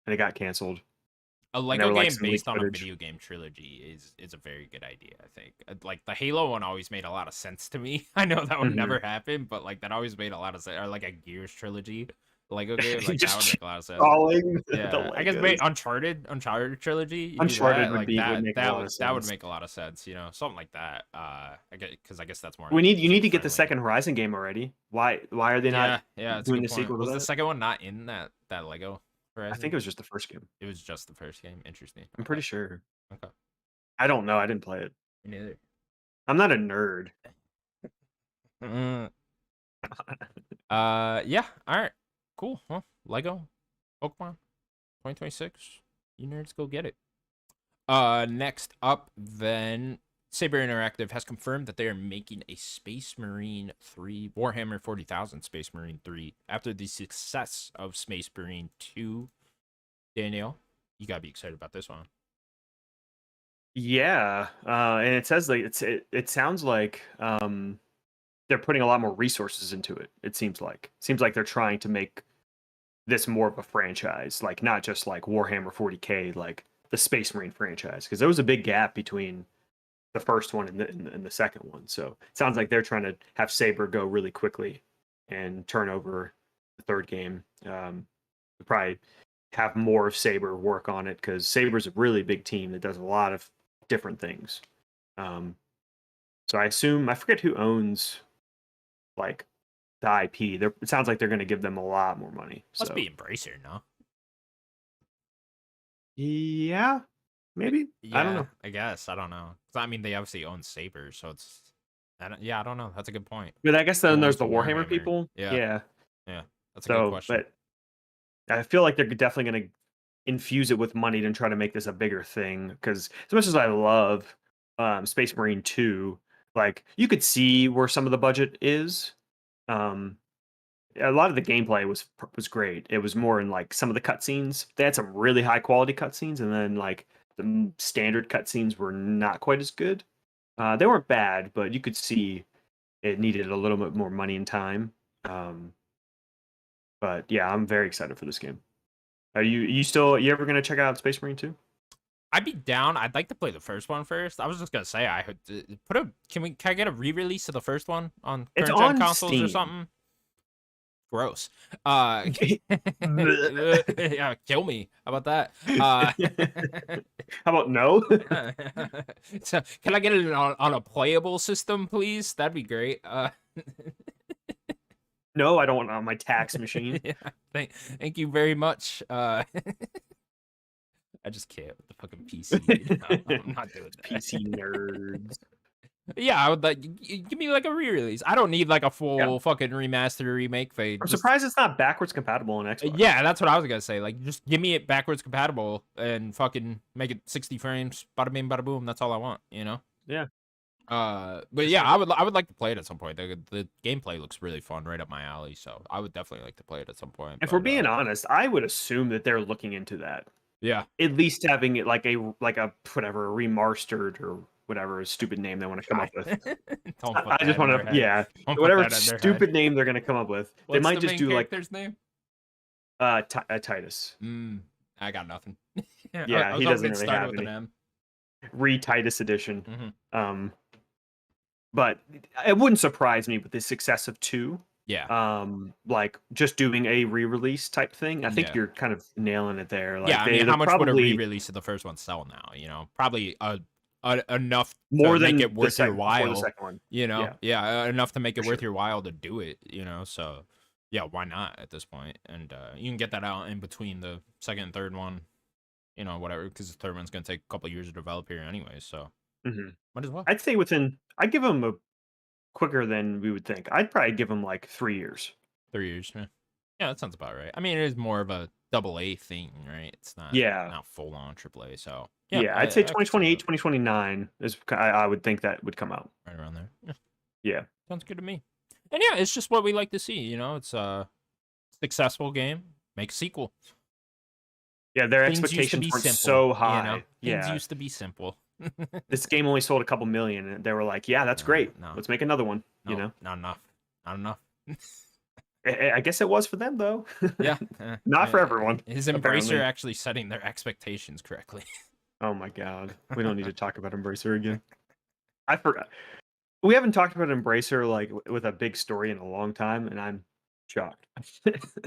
it got canceled. A And there Lego were like game some based leaked on a footage. video game trilogy is a very good idea, I think. Like the Halo one always made a lot of sense to me. I know that would Hmm. never happen, but like that always made a lot of sense. Or like a Gears trilogy Lego game, like that would Just make a lot of sense. installing the Yeah, I guess maybe Legos. Uncharted trilogy. You do Uncharted that, would like be would make a lot of that would sense. make a lot of sense. You know, something like that. I get because I guess that's more We like need you need kid to get the friendly. second Horizon game already. Why are they not Yeah, yeah, it's a doing good the point. sequel to Was the that? second one not in that Lego I Horizon? think it was just the first game. It was just the first game. Interesting. I'm Okay. pretty sure. Okay. I don't know. I didn't play it. Me neither. I'm not a nerd. Mm, yeah. All right. Cool. Well, Lego, Pokemon, 2026. You nerds go get it. Next up, then Saber Interactive has confirmed that they are making a Space Marine 3 Warhammer 40,000 Space Marine 3 after the success of Space Marine 2. Daniel, you gotta be excited about this one. Yeah, and it says like it sounds like they're putting a lot more resources into it. Seems like they're trying to make this more of a franchise, like not just like Warhammer 40K, like the Space Marine franchise, because there was a big gap between the first one and the second one. So it sounds like they're trying to have Saber go really quickly and turn over the third game. Probably have more of Saber work on it because Saber's a really big team that does a lot of different things. Um, so I forget who owns like the IP. It sounds like they're going to give them a lot more money. Must So be Embracer, no? yeah, maybe. I don't Yeah, know. I guess. I don't know. 'Cause, I mean, they obviously own Saber, so it's. I don't know. That's a good point. But I guess Who then there's owns the the Warhammer Warhammer? people. Yeah, Yeah. yeah. That's a good So, question. but I feel like they're definitely going to infuse it with money and try to make this a bigger thing. Because as much as I love Space Marine 2, like you could see where some of the budget is. Um, a lot of the gameplay was great. It was more in like some of the cutscenes. They had some really high quality cutscenes, and then like the standard cutscenes were not quite as good. They weren't bad, but you could see it needed a little bit more money and time. Um, but yeah, I'm very excited for this game. Are you ever gonna check out Space Marine 2? I'd be down. I'd like to play the first one first. I was just gonna say I could Can I get a re-release of the first one on It's current gen on consoles or Steam. something? Gross. Bleh. Yeah, kill me. How about that? How about no? So can I get it on a playable system, please? That'd be great. No, I don't want it on my tax machine. Yeah, thank you very much. I just can't with the fucking PC. No, I'm not doing that. PC nerds. Yeah, I would like give me like a re-release. I don't need like a full Yeah. fucking remaster remake. I'm surprised it's not backwards compatible on Xbox. Yeah, that's what I was gonna say. Like, just give me it backwards compatible and fucking make it 60 frames. Bada bing, bada boom. That's all I want. You know. Yeah. But yeah, I would like to play it at some point. The gameplay looks really fun, right up my alley. So I would definitely like to play it at some point. If we're being honest, I would assume that they're looking into that. Yeah. At least having it like a whatever remastered or whatever stupid name they want to come up with. I just want to whatever stupid name they're gonna come up with. What's they might the just main do like character's name? Titus. I got nothing. Yeah, he doesn't really have with any. an M. Re-Titus edition. But it wouldn't surprise me with the success of 2. Yeah. Like just doing a re-release type thing. I think Yeah. you're kind of nailing it there. Like Yeah, I mean, how much would a probably re-release of the first one sell now? You know, probably enough more to than make it worth your before while. the second one. You know, yeah, enough to make it For worth sure. your while to do it. You know, so yeah, why not at this point? And you can get that out in between the second and third one. You know, whatever, because the third one's gonna take a couple years to develop here anyway. So might as well. I'd say I'd give them a quicker than we would think. I'd probably give them like 3 years. 3 years. Yeah, that sounds about right. I mean, it is more of a AA thing, right? It's not full on AAA. So yeah, I'd say 2028, 2029 is I would think that would come out right around there. Yeah, sounds good to me. And yeah, it's just what we like to see. You know, it's a successful game. Make a sequel. Yeah, their expectations weren't so high. You know? Things used to be simple. This game only sold a couple million, and they were like, "Yeah, that's great. No. Let's make another one." No, you know, not enough. Not enough. I guess it was for them though. Yeah, not for everyone. Is apparently. Embracer actually setting their expectations correctly? Oh my god, we don't need to talk about Embracer again. I forgot. We haven't talked about Embracer like with a big story in a long time, and I'm shocked.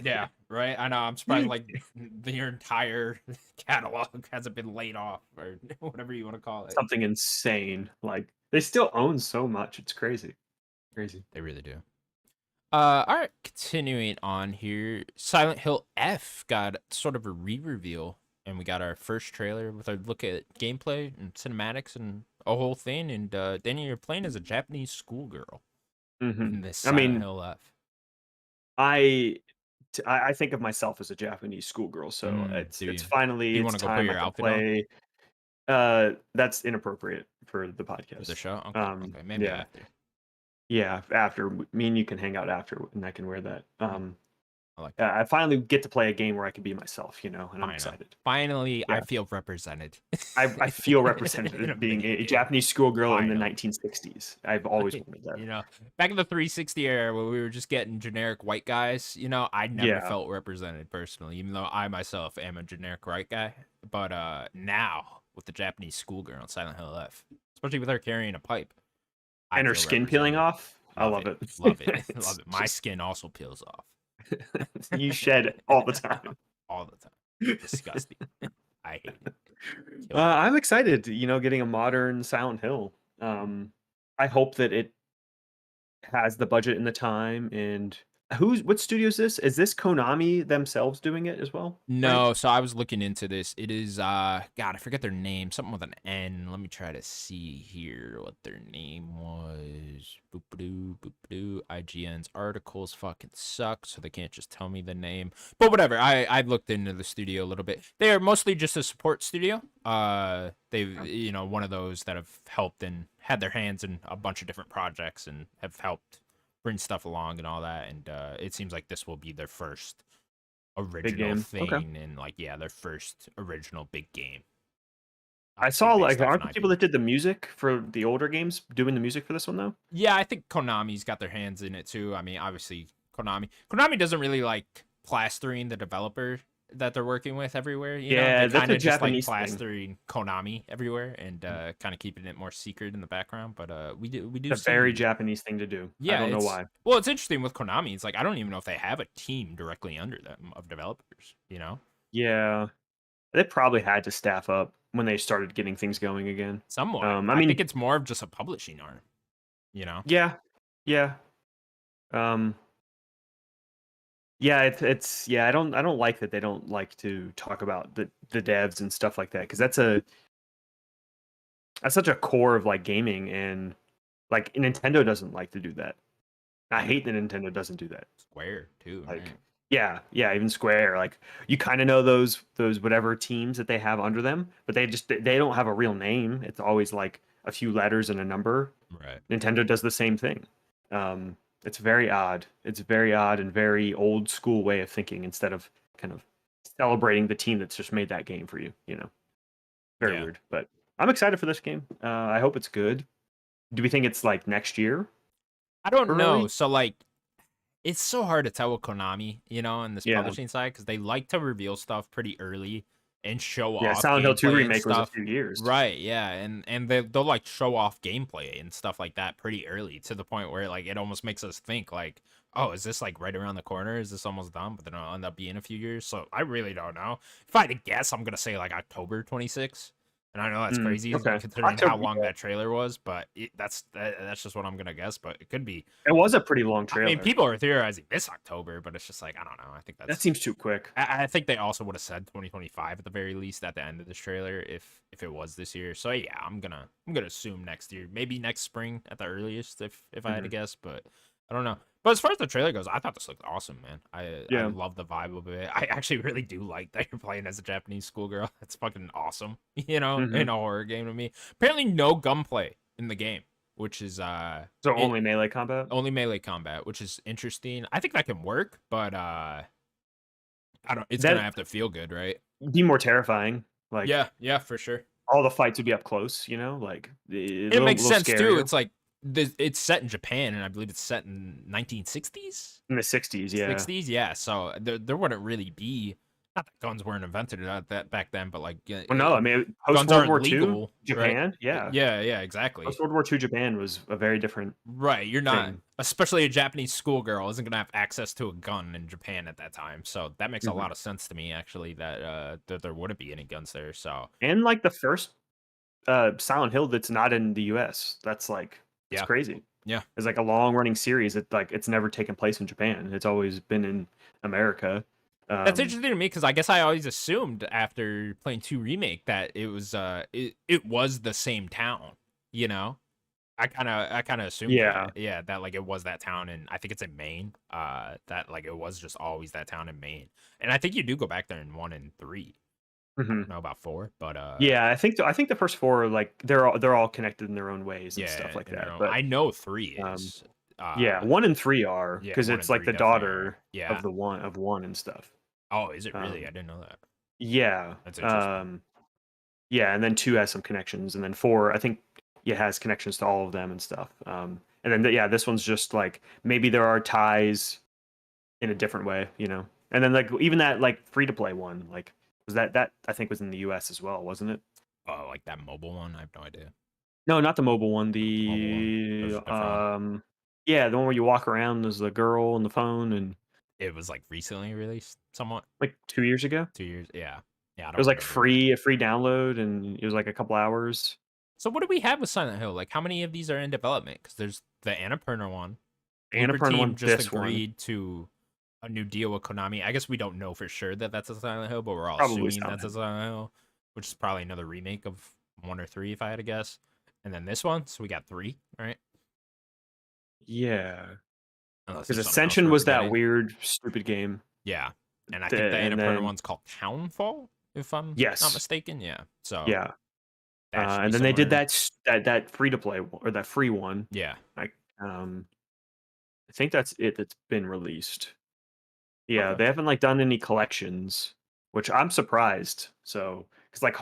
Yeah, right. I know. I'm surprised. Like your entire catalog hasn't been laid off or whatever you want to call it. Something insane. Like they still own so much. It's crazy. Crazy. They really do. All right. Continuing on here, Silent Hill F got sort of a re-reveal, and we got our first trailer with a look at gameplay and cinematics and a whole thing. And Danny, you're playing as a Japanese schoolgirl in this Silent Hill F. I think of myself as a Japanese schoolgirl, so it's finally you want to go put your outfit on? That's inappropriate for the podcast. For the show? Okay, okay. Maybe after. Yeah, after me and you can hang out after, and I can wear that. I like that. I finally get to play a game where I can be myself, you know, and I'm excited. Finally, I feel represented. I feel represented being a Japanese schoolgirl in the 1960s. I've always wanted that. You know, back in the 360 era where we were just getting generic white guys, you know, I never felt represented personally, even though I myself am a generic white guy. But now, with the Japanese schoolgirl in Silent Hill F, especially with her carrying a pipe. And her skin peeling off? I love it. Love it. Love it. My skin also peels off. You shed all the time. All the time. Disgusting. I hate it. I'm excited, you know, getting a modern Silent Hill. I hope that it has the budget and the time, and what studio is this? Is this Konami themselves doing it as well? Right? No, so I was looking into this. It is God, I forget their name. Something with an N. Let me try to see here what their name was. Boop-a-doo, boop-a-doo. IGN's articles fucking suck, so they can't just tell me the name. But whatever. I looked into the studio a little bit. They are mostly just a support studio. They've one of those that have helped and had their hands in a bunch of different projects and have helped bring stuff along and all that. And it seems like this will be their first Big original game. Okay. thing and like their first original big game, I obviously saw like based off aren't an the people IP. that did the music for the older games doing the music for this one though? Yeah, I think Konami's got their hands in it too. I mean, obviously Konami doesn't really like plastering the developer that they're working with everywhere. They Yeah, that's kind a of just like Japanese thing. plastering Konami everywhere and kind of keeping it more secret in the background. But we do It's a very see. Japanese thing to do. I Yeah, don't know why. it's interesting with Konami. It's like I don't even know if they have a team directly under them of developers. Yeah, they probably had to staff up when they started getting things going again. Somewhat. I I think mean, it's more of just a publishing arm. You know. yeah, yeah, um, yeah. It's yeah. I don't like that they don't like to talk about the devs and stuff like that because that's such a core of like gaming and like Nintendo doesn't like to do that. I hate that Nintendo doesn't do that. Square too, Like, right? yeah, yeah, even Square, like you kind of know those whatever teams that they have under them, but they don't have a real name. It's always like a few letters and a number. Right. Nintendo does the same thing. It's very odd. It's very odd and very old school way of thinking instead of kind of celebrating the team that's just made that game for you. Very Yeah. weird. But I'm excited for this game. I hope it's good. Do we think it's like next year I don't know. early? So like it's so hard to tell with Konami, in this Yeah. publishing side because they like to reveal stuff pretty early and show Yeah, off Silent Hill 2 gameplay and remake was a stuff. few years. Right, yeah, and they'll like show off gameplay and stuff like that pretty early to the point where like it almost makes us think like, oh, is this like right around the corner? Is this almost done? But then it'll end up being a few years. So I really don't know. If I had to guess, I'm gonna say like October 26th. And I know that's crazy Okay. considering how long that trailer was, but that's just what I'm gonna guess. But it could be. It was a pretty long I mean, trailer. people are theorizing this October, but it's just like I don't know. I think That seems too quick. I think they also would have said 2025 at the very least at the end of this trailer if it was this year. So yeah, I'm gonna assume next year, maybe next spring at the earliest if I had to Mhm. guess, but I don't know. But as far as the trailer goes, I thought this looked awesome, man. I Yeah. love the vibe of it. I actually really do like that you're playing as a Japanese schoolgirl. It's fucking awesome, in Mhm. a horror game to me. Apparently, no gunplay in the game, which is So it, only melee combat? only melee combat, which is interesting. I think that can work, but I don't. It's gonna That have to feel good, right? would be more terrifying. Like Yeah, yeah, for sure. all the fights would be up close, like a It little makes little sense too. scarier It's like it's set in Japan, and I believe it's set in 1960s, in the 60s, yeah. 60s. Yeah, so there wouldn't really be. Not that guns weren't invented at that back then, but like Well, no, I mean post guns World aren't War II legal, right? Japan, yeah. Yeah, yeah, exactly. Post World War II Japan was a very different Right, you're not, thing. especially a Japanese schoolgirl isn't gonna have access to a gun in Japan at that time. So that makes a Mhm. lot of sense to me, actually, that there wouldn't be any guns there. So And like the first Silent Hill that's not in the US. That's yeah, crazy. yeah. It's like a long running series that like it's never taken place in Japan. It's always been in America. That's Um, interesting to me because I guess I always assumed after playing 2 Remake that it was the same town, you know? I kinda assumed yeah. that. Yeah, that, like, it was that town, and I think it's in Maine, that, like, it was just always that town in Maine, and I think you do go back there in 1 and 3. I Mhm. don't know about 4, but, Yeah, I think the first 4 are, like, they're all connected in their own ways and stuff yeah, like in their that, own but, I know 3 um, is, yeah, 1 and 3 are yeah, because 1 it's, and like, 3 the definitely are. daughter Yeah. of 1 and stuff. Oh, is it really? I Um, didn't know that. yeah, That's interesting. yeah, and then 2 has some connections, and then 4, I think, yeah, has connections to all of them and stuff, and then, yeah, this one's just, like, maybe there are ties in a different way, and then, like, even that, like, free to play one, like, was that I think was in the US as well, wasn't it? Oh, like that mobile one? I have no idea. No, not the mobile one. Mobile one? There's The a different one? yeah, the one where you walk around as the girl on the phone and It was, like, recently released somewhat? like 2 years ago. 2 years? Yeah. Yeah, I It was don't like remember that. a free download, and it was like a couple hours. So what do we have with Silent Hill? Like, how many of these are in development? Because there's the Annapurna one. Blooper Annapurna Team won just this one. agreed to a new deal with Konami. I guess we don't know for sure that that's a Silent Hill, but we're all Probably assuming Silent that's a Hill. Silent Hill, which is probably another remake of 1 or 3 if I had to guess. And then this one, so we got 3, right? Yeah, Unless because there's something else Ascension we're was that forgetting. weird, stupid game. Yeah. And I think the And Annapurna then one's called Townfall, if I'm not yes, mistaken. Yeah. So yeah. that should be And then they did similar. that free to play or that free one. Yeah. Like I think that's it that's been released. Yeah, Okay. they haven't like done any collections, which I'm surprised. So, because like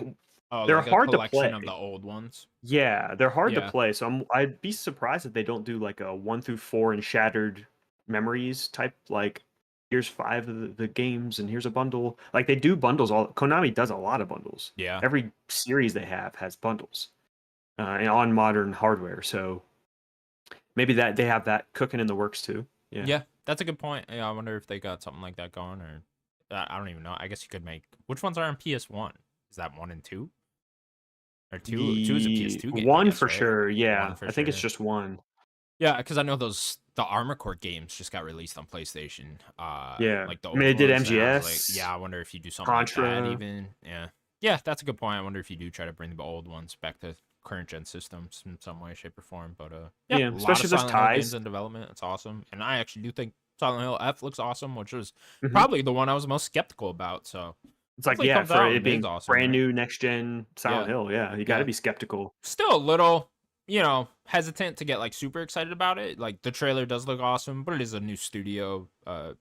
Oh, they're like a hard to collection play. of the old ones. Yeah, they're hard to Yeah. play. So I'd be surprised if they don't do like a 1 through 4 and Shattered Memories type. Like here's 5 of the games and here's a bundle. Like they do bundles. All Konami does a lot of bundles. Yeah. Every series they have has bundles, and on modern hardware. So maybe that they have that cooking in the works too. Yeah. Yeah, that's a good point. Yeah, I wonder if they got something like that going, or I don't even know. I guess you could make which ones are on PS1? Is that 1 and 2? Or 2 is a The PS2 game, I one guess, for right? sure. 1 Yeah, for I think it's sure. just one. Yeah, because I know the Armor Core games just got released on PlayStation. Yeah, Like the I mean old they did ones, and I was like, MGS, yeah, I wonder if you do something like that Contra. even. Yeah. Yeah, that's a good point. I wonder if you do try to bring the old ones back to current gen systems in some way, shape, or form. But yeah, Yeah, a lot of especially if there's Silent Hill games ties. in development. It's awesome. And I actually do think Silent Hill F looks awesome, which was Mhm. probably the one I was most skeptical about. So It's like, hopefully it yeah, comes for out it and is being awesome, brand right? new next gen Silent Yeah. Hill, yeah, you got to Yeah. be skeptical. Still a little, hesitant to get like super excited about it. Like the trailer does look awesome, but it is a new studio,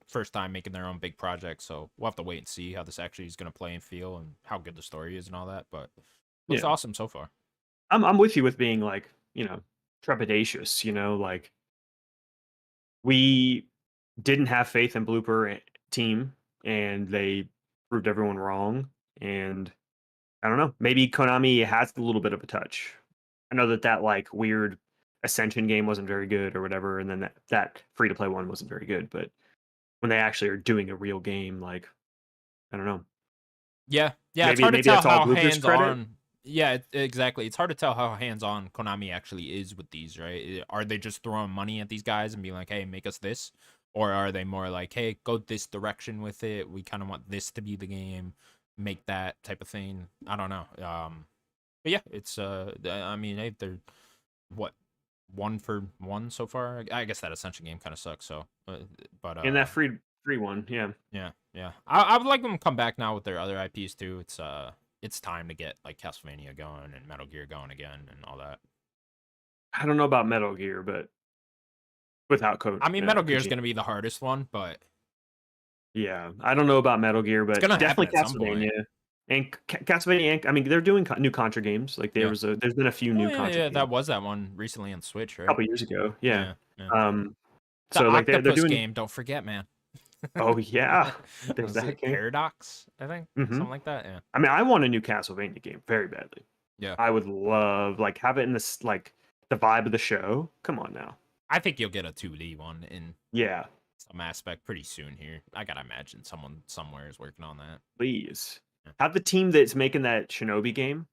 first time making their own big project. So we'll have to wait and see how this actually is going to play and feel and how good the story is and all that. But looks Yeah, awesome so far. I'm with you with being like, trepidatious. Like we didn't have faith in team, and they proved everyone wrong. And I don't know, maybe Konami has a little bit of a touch. I know that like weird Ascension game wasn't very good or whatever, and then that free to play one wasn't very good. But when they actually are doing a real game, like I don't know, Yeah, yeah, it's maybe hard to maybe tell that's all how Blooper's hands credit. on. Yeah, exactly. It's hard to tell how hands on Konami actually is with these, right? Are they just throwing money at these guys and being like, "Hey, make us this," or are they more like, "Hey, go this direction with it. We kind of want this to be the game. Make that type of thing." I don't know. But yeah, it's I mean, hey, they're what 1 for 1 so far. I guess that Ascension game kind of sucks. So, but In that free one, yeah. yeah, yeah. I would like them to come back now with their other IPs too. It's time to get like Castlevania going and Metal Gear going again and all that. I don't know about Metal Gear, but without I mean, Metal Gear is Kojima. gonna be the hardest one, but Yeah, I don't know about Metal Gear, it's but gonna happen definitely at some point. Castlevania. And Castlevania, I mean, they're doing new Contra games. Like Yeah. there's been a few Oh new yeah, Contra yeah. games That was that one recently on Switch, a right? couple years ago. Yeah. Yeah, yeah. Um, The so like they're Octopus doing. game, don't forget, man. Oh yeah, there's Was that it game. Paradox? I think Hmm. something like that. Yeah, I mean, I want a new Castlevania game very badly. yeah. I would love like have it in this like the vibe of the show. Come on now. I think you'll get a 2D one in Yeah, some aspect pretty soon here. I gotta imagine someone somewhere is working on that. please Yeah. have the team that's making that Shinobi game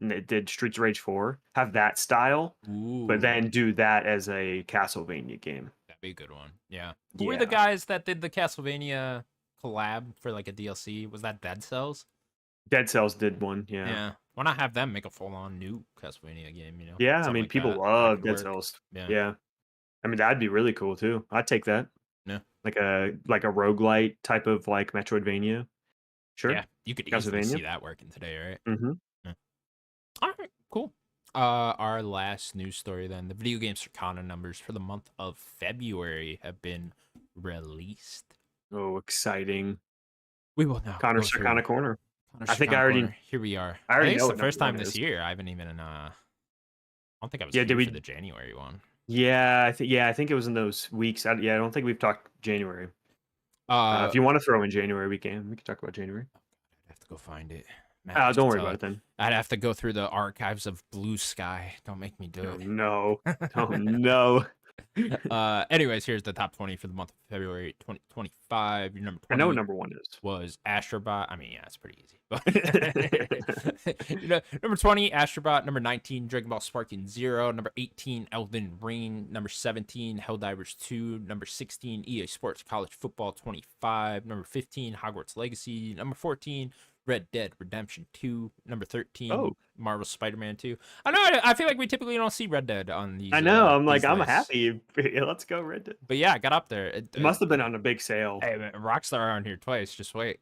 and that did Streets of Rage 4 have that style, but Ooh. then do that as a Castlevania game. That'd be a good one. Yeah. Who were the Yeah, guys that did the Castlevania collab for like a DLC? Was that Dead Cells? Dead Cells did one. Yeah, Yeah. Why not have them make a full on new Castlevania game, yeah. I Something mean, like people that love could Dead work. Cells. Yeah. Yeah, I mean that'd be really cool too. I'd take that. Yeah. Like a roguelite type of like Metroidvania. Sure, Yeah. You could easily Castlevania. see that working today, right? Hmm. Yeah. All right, cool. Our last news story then. The video game Circana numbers for the month of February have been released. Oh, exciting! We will now Connor go through Circana Corner. Connor I think I Circana already Corner. Here we are. I I already think it's know the what number first time one this is. year I haven't even I don't think I was Yeah, did here for we? the January one. I think it was in those weeks. I don't think we've talked January. Uh If you want to throw in January, we can talk about January. I'd have to go find it. Matt used Don't to worry tell about it. it then. I'd have to go through the archives of Blue Sky. Don't make me do Oh it. no! Oh no! Anyways, here's the top 20 for the month of February 2025. Your number I know what 20 number one is. was Astrobot. I mean, yeah, it's pretty easy. But number 20, Astrobot. Number 19, Dragon Ball Sparking Zero. Number 18, Elden Ring. Number 17, Helldivers 2. Number 16, EA Sports College Football 25. Number 15, Hogwarts Legacy. Number 14, Red Dead Redemption 2. Number 13, Oh, Marvel Spider-Man 2. I know. I feel like we typically don't see Red Dead on I these know. I'm like, these I'm lists. happy. Let's go Red Dead. But yeah, I got up there. It must have been on a big sale. Hey, man, Rockstar on here twice. Just wait.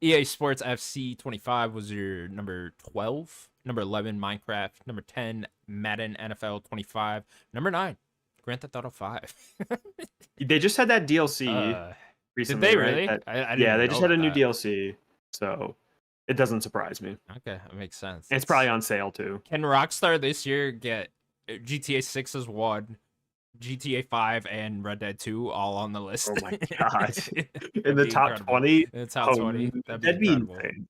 EA Sports FC 25 was your number 12. Number 11, Minecraft. Number 10, Madden NFL 25. Number 9, Grand Theft Auto 5. They just had that DLC Did recently, they right? really? That- I didn't yeah, even they know just had a about new that. DLC, so it doesn't surprise me. Okay, that makes sense. It's probably on sale too. Can Rockstar this year get GTA 6 as one, GTA 5, and Red Dead 2 all on the list? Oh my god! In That'd the be top incredible. 20, In the top 20. that'd be Incredible. insane.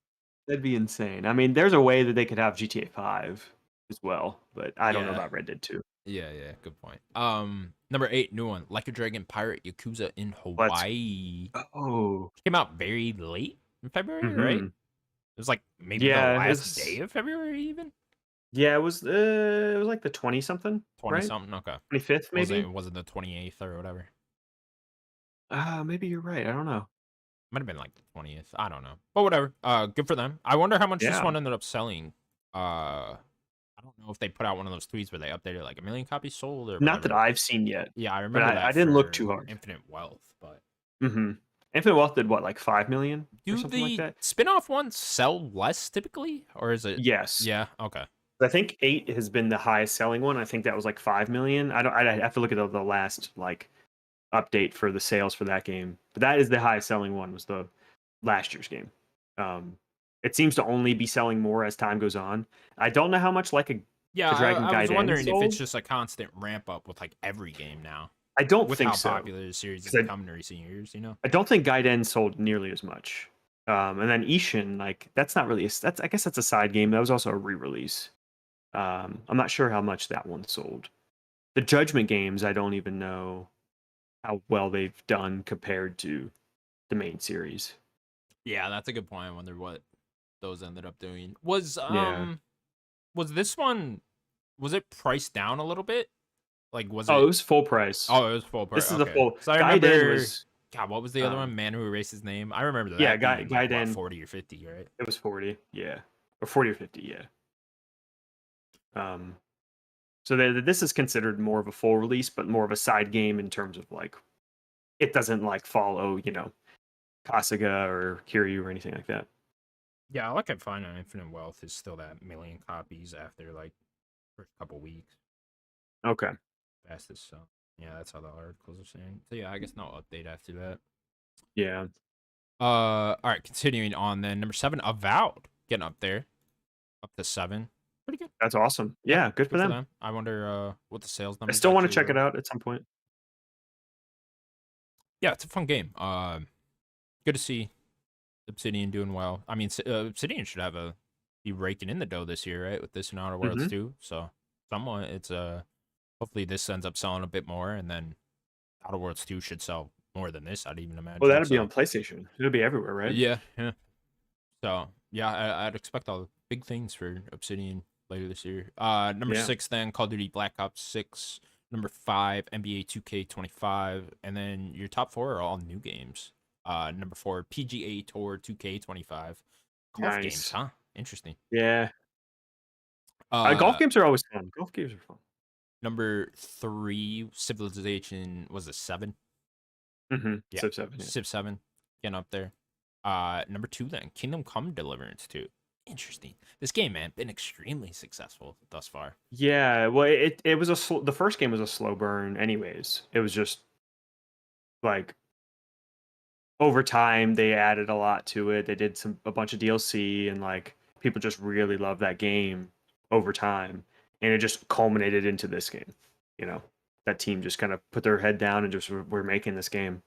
That'd be insane. I mean, there's a way that they could have GTA 5 as well, but I don't know Yeah. about Red Dead 2. Yeah, good point. Number 8, new one, Like a Dragon Pirate Yakuza in Let's Hawaii. Oh, Came out very late in February, right? hmm It was like maybe the yeah, last day of February, even yeah, it was like the 20 something, 20 right? something. Okay, 25th maybe. wasn't the 28th or whatever. Maybe you're right. I don't know. Might have been like the 20th. I don't know, but whatever. Good for them. I wonder how much this Yeah, one ended up selling. I don't know if they put out one of those tweets where they updated like 1 million copies sold or not that whatever. I've seen yet, Yeah, I but remember that I didn't look for too hard. Infinite Wealth, but. hmm Infinite Wealth did what, like 5 million or Do something like the that? spin-off ones sell less typically, or is it? Yes. Yeah. Okay. I think 8 has been the highest selling one. I think that was like 5 million. I have to look at the last like update for the sales for that game. But that is the highest selling one, was the last year's game. It seems to only be selling more as time goes on. I don't know how much like Yeah, the Dragon I was Gaiden wondering if it's sold. just a constant ramp up with like every game now, I don't with think how so. popular the series has 'Cause become in recent years. You know. I don't think Gaiden sold nearly as much. And then Ishin, like that's not really that's I guess that's a side game. That was also a re-release. I'm not sure how much that one sold. The Judgment games, I don't even know how well they've done compared to the main series. Yeah, that's a good point. I wonder what those ended up doing. Was Yeah. was this one, was it priced down a little bit? Like was Oh, it it? was full price. Oh, it was full price. This is a Okay. full. So I Gaiden remember. was God, what was the other um, one? Man Who Erased His Name. I remember yeah, that being like what, Gaiden. 40 or 50, right? It was 40, yeah, or 40 or 50, yeah. Um, so this is considered more of a full release, but more of a side game in terms of like it doesn't like follow, Kasuga or Kiryu or anything like that. Yeah, all I can find on Infinite Wealth is still that 1 million copies after like first couple weeks. Okay. Fastest sell. Yeah, that's how the articles are saying. So yeah, I guess no update after that. Yeah. All right, continuing on then. Number 7, Avowed, getting up there, up to 7. Pretty good. That's awesome. Yeah, good for them. I wonder what the sales I numbers. still want to actually check it were. out at some point. Yeah, it's a fun game. Good to see Obsidian doing well. I mean, Obsidian should be raking in the dough this year, right? With this and Outer Worlds Mhm. too. So somewhat, it's hopefully this ends up selling a bit more, and then Outer Worlds 2 should sell more than this, I'd even imagine. Well, that'd be So, on PlayStation. It'll be everywhere, right? yeah. So yeah, I'd expect all big things for Obsidian later this year. Number Yeah. 6 then, Call of Duty Black Ops 6. Number 5, NBA 2K25, and then your top 4 are all new games. Number 4, PGA Tour 2K25. Golf games, Nice. huh? Interesting. Yeah. Golf games are always fun. Golf games are fun. Number 3, Civilization, was it 7? Mm-hmm. Yeah. Civ 7. Yeah. Civ 7, getting up there. Number 2 then, Kingdom Come Deliverance 2. Interesting. This game, man, been extremely successful thus far. Yeah, well, it was the first game was a slow burn anyways. It was just like over time they added a lot to it. They did a bunch of DLC and like people just really loved that game over time, and it just culminated into this game. That team just kind of put their head down and just we're making this game,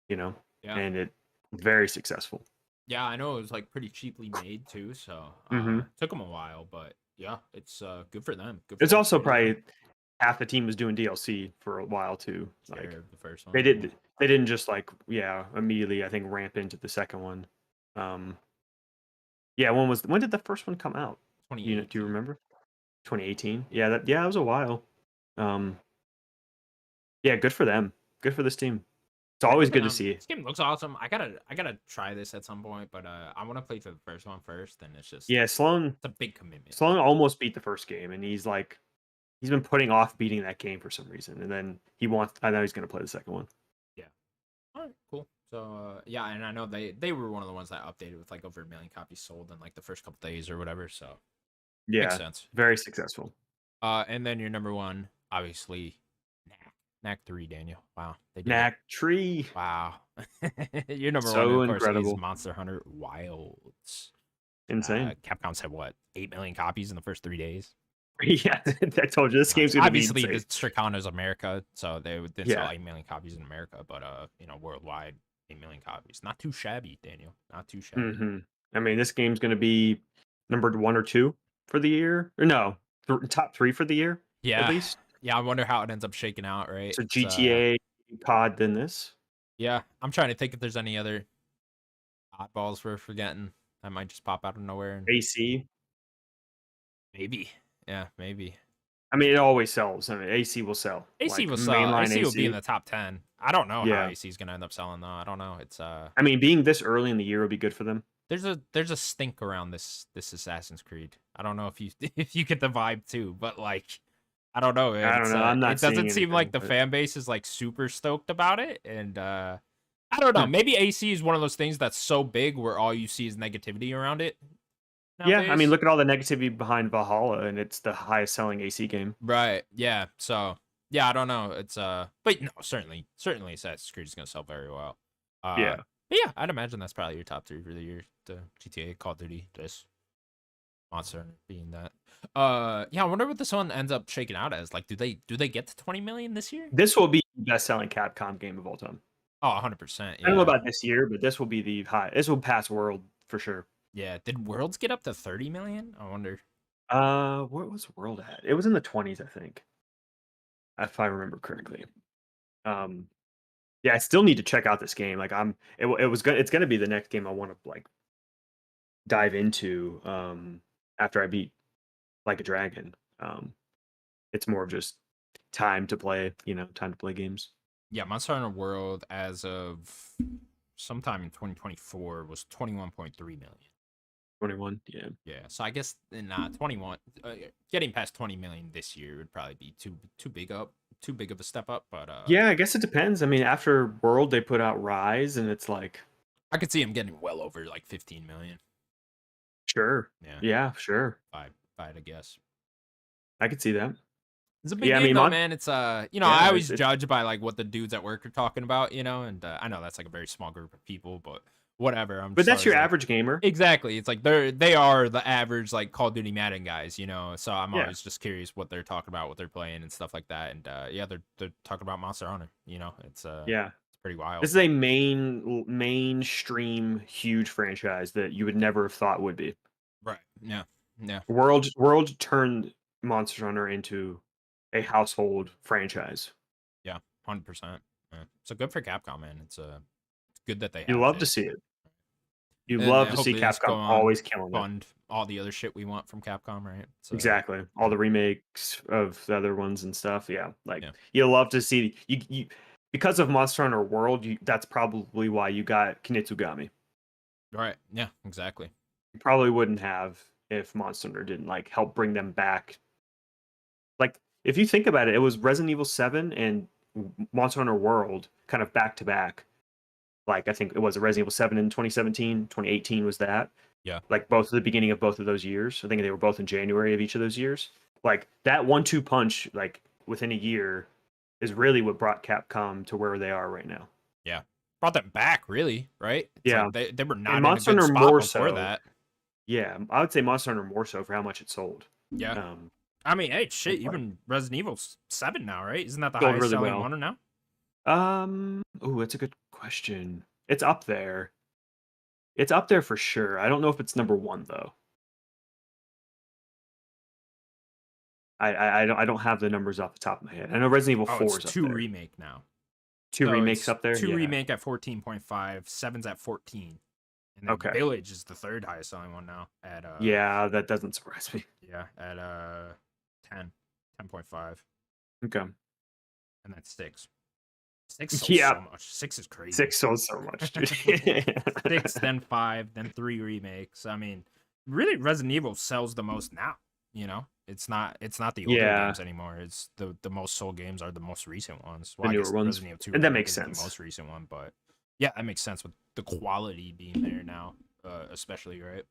Yeah. and it very successful. Yeah, I know it was like pretty cheaply made too, so Mhm. took them a while, but yeah, it's good for them. Good for It's that also studio. probably half the team was doing DLC for a while too. Scared Like of the first they one. did they didn't just like immediately I think ramp into the second one. Um yeah, when did the first one come out? Do you 2018. remember? 2018. Yeah, it was a while. Um yeah, good for them. Good for this team. It's Yeah, always good for good to them. see. This game looks awesome. I gotta try this at some point, but I want to play through the first one first, and Yeah, Sloan it's a big commitment. Sloan almost beat the first game and he's been putting off beating that game for some reason. And then I know he's gonna play the second one. Yeah. All right, cool. So yeah, and I know they were one of the ones that updated with like over 1 million copies sold in like the first couple days or whatever. So makes Yeah, sense. very successful. And then your number one, obviously, Knack 3, Daniel. Wow, they did it. Knack Tree. Wow. Your number one, So of course, is incredible. Monster Hunter Wilds. Insane. Capcom said what, 8 million copies in the first 3 days. Yeah, I told you this game's gonna be Obviously, insane. the Stricon is America, so they didn't sell Yeah. 8 million copies in America, but worldwide, 8 million copies. Not too shabby, Daniel. Not too shabby. I mean, this game's gonna be numbered 1 or 2 for the year. Or no, top 3 for the year, at Yeah, least. yeah. I wonder how it ends up shaking out. Right? So It's GTA, COD, then this. yeah. I'm trying to think if there's any other oddballs we're forgetting that might just pop out of nowhere. And AC. maybe, yeah, maybe. I mean, it always sells. I mean, AC will sell. AC Like will sell. mainline AC will be in AC. the top 10. I don't know how Yeah. AC is gonna end up selling though. I don't know. It's I mean, being this early in the year would be good for them. there's a stink around this Assassin's Creed. I don't know if you if you get the vibe too, but like I don't know. I don't It's know. I'm not it doesn't seeing seem like anything, the but fan base is like super stoked about it, and I don't know. Maybe AC is one of those things that's so big where all you see is negativity around it yeah, I mean, nowadays. look at all the negativity behind Valhalla, and it's the highest selling AC game. Right. Yeah. So yeah, I don't know. It's but no, certainly Assassin's Creed is gonna sell very well. Yeah. But yeah, I'd imagine that's probably your top three for the year. The GTA, Call of Duty, this Monster Hunter being that. Yeah, I wonder what this one ends up shaking out as. Like, do they get to 20 million this year? This will be the best selling Capcom game of all time. Oh, 100%. I don't know Yeah. about this year, but this will be this will pass World for sure. Yeah. Did Worlds get up to 30 million? I wonder. What was World at? It was in the 20s, I think, if I remember correctly. Um, yeah, I still need to check out this game. Like it's gonna be the next game I want to like dive into after I beat Like a Dragon. It's more of just time to play, time to play games. Yeah, Monster Hunter World as of sometime in 2024 was 21.3 million. 21, yeah. Yeah, so I guess in 21, getting past 20 million this year would probably be too big of a step up. But Yeah, I guess it depends. I mean, after World, they put out Rise, and it's like, I could see him getting well over like 15 million. sure, Yeah, yeah, sure, if I had to guess. I could see that. It's a big Yeah, I game mean, though, man. It's I yeah, always judge by like what the dudes at work are talking about, and I know that's like a very small group of people, but whatever. I'm but just that's your always like, average gamer. exactly. It's like they are the average like Call of Duty Madden guys, So I'm Yeah, always just curious what they're talking about, what they're playing, and stuff like that. And yeah, they're talking about Monster Hunter. yeah. It's pretty wild. This is a mainstream huge franchise that you would never have thought would be. Right. Yeah. Yeah. World turned Monster Hunter into a household franchise. Yeah. 100%. Yeah. So good for Capcom, man. It's good that they You have love to it. see it. You And love to see hopefully this go Capcom on always killing it. fund all the other shit we want from Capcom, right? So Exactly. All the remakes of the other ones and stuff. Yeah. Like yeah. you love to see you because of Monster Hunter World, that's probably why you got Kinetsugami. Right. Yeah, exactly. You probably wouldn't have if Monster Hunter didn't like help bring them back. Like if you think about it, it was Resident Evil 7 and Monster Hunter World kind of back to back. Like I think it was a Resident Evil 7 in 2017, 2018 was that. Yeah. Like both at the beginning of both of those years. I think they were both in January of each of those years. Like that 1-2 punch, like within a year, is really what brought Capcom to where they are right now. Yeah. Brought them back, really, right? It's Yeah. like they were not And in a Monster good Hunter spot more before so. that. Yeah, I would say Monster Hunter more so for how much it sold. Yeah. I mean, hey, shit, Like, even Resident Evil 7 now, right? Isn't that the sold highest really selling well. one now? Oh, that's a good question. It's up there. It's up there for sure. I don't know if it's number 1 though. I don't have the numbers off the top of my head. I know Resident Evil Oh, 4 it's is up 2 there. remake now. Two So remakes it's up there. 2 Yeah. remake at 14.5, 7's at 14. And then Okay. Village is the third highest selling one now at Yeah, that doesn't surprise me. yeah, at 10, 10.5, Okay. and that's 6. 6 sells Yeah, so much. 6 is crazy. 6 sold so much, dude. 6, then 5, then 3 remakes. I mean, really Resident Evil sells the most now, you know? It's not the older Yeah, games anymore. It's the most sold games are the most recent ones. the Well, I newer guess ones, Resident Evil 2 and that remake makes is the sense. most recent one, but yeah, that makes sense with the quality being there now, especially, right?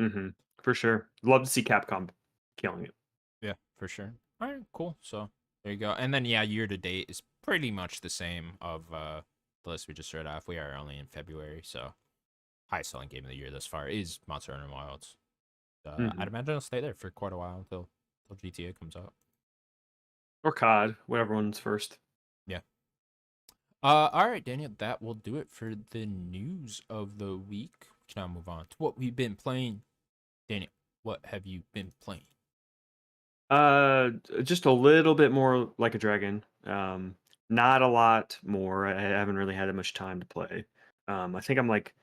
Mhm. For sure. Love to see Capcom killing it. Yeah, for sure. All right, cool. So there you go. And then yeah, year to date is pretty much the same of the list we just read off. We are only in February, so highest selling game of the year thus far is Monster Hunter Wilds. I'd Mhm. imagine it'll stay there for quite a while until GTA comes out. Or COD, whatever one's first. Yeah. All right, Daniel, that will do it for the news of the week. We can now move on to what we've been playing. Daniel, what have you been playing? Just a little bit more Like a Dragon. Not a lot more. I haven't really had that much time to play. I think I'm like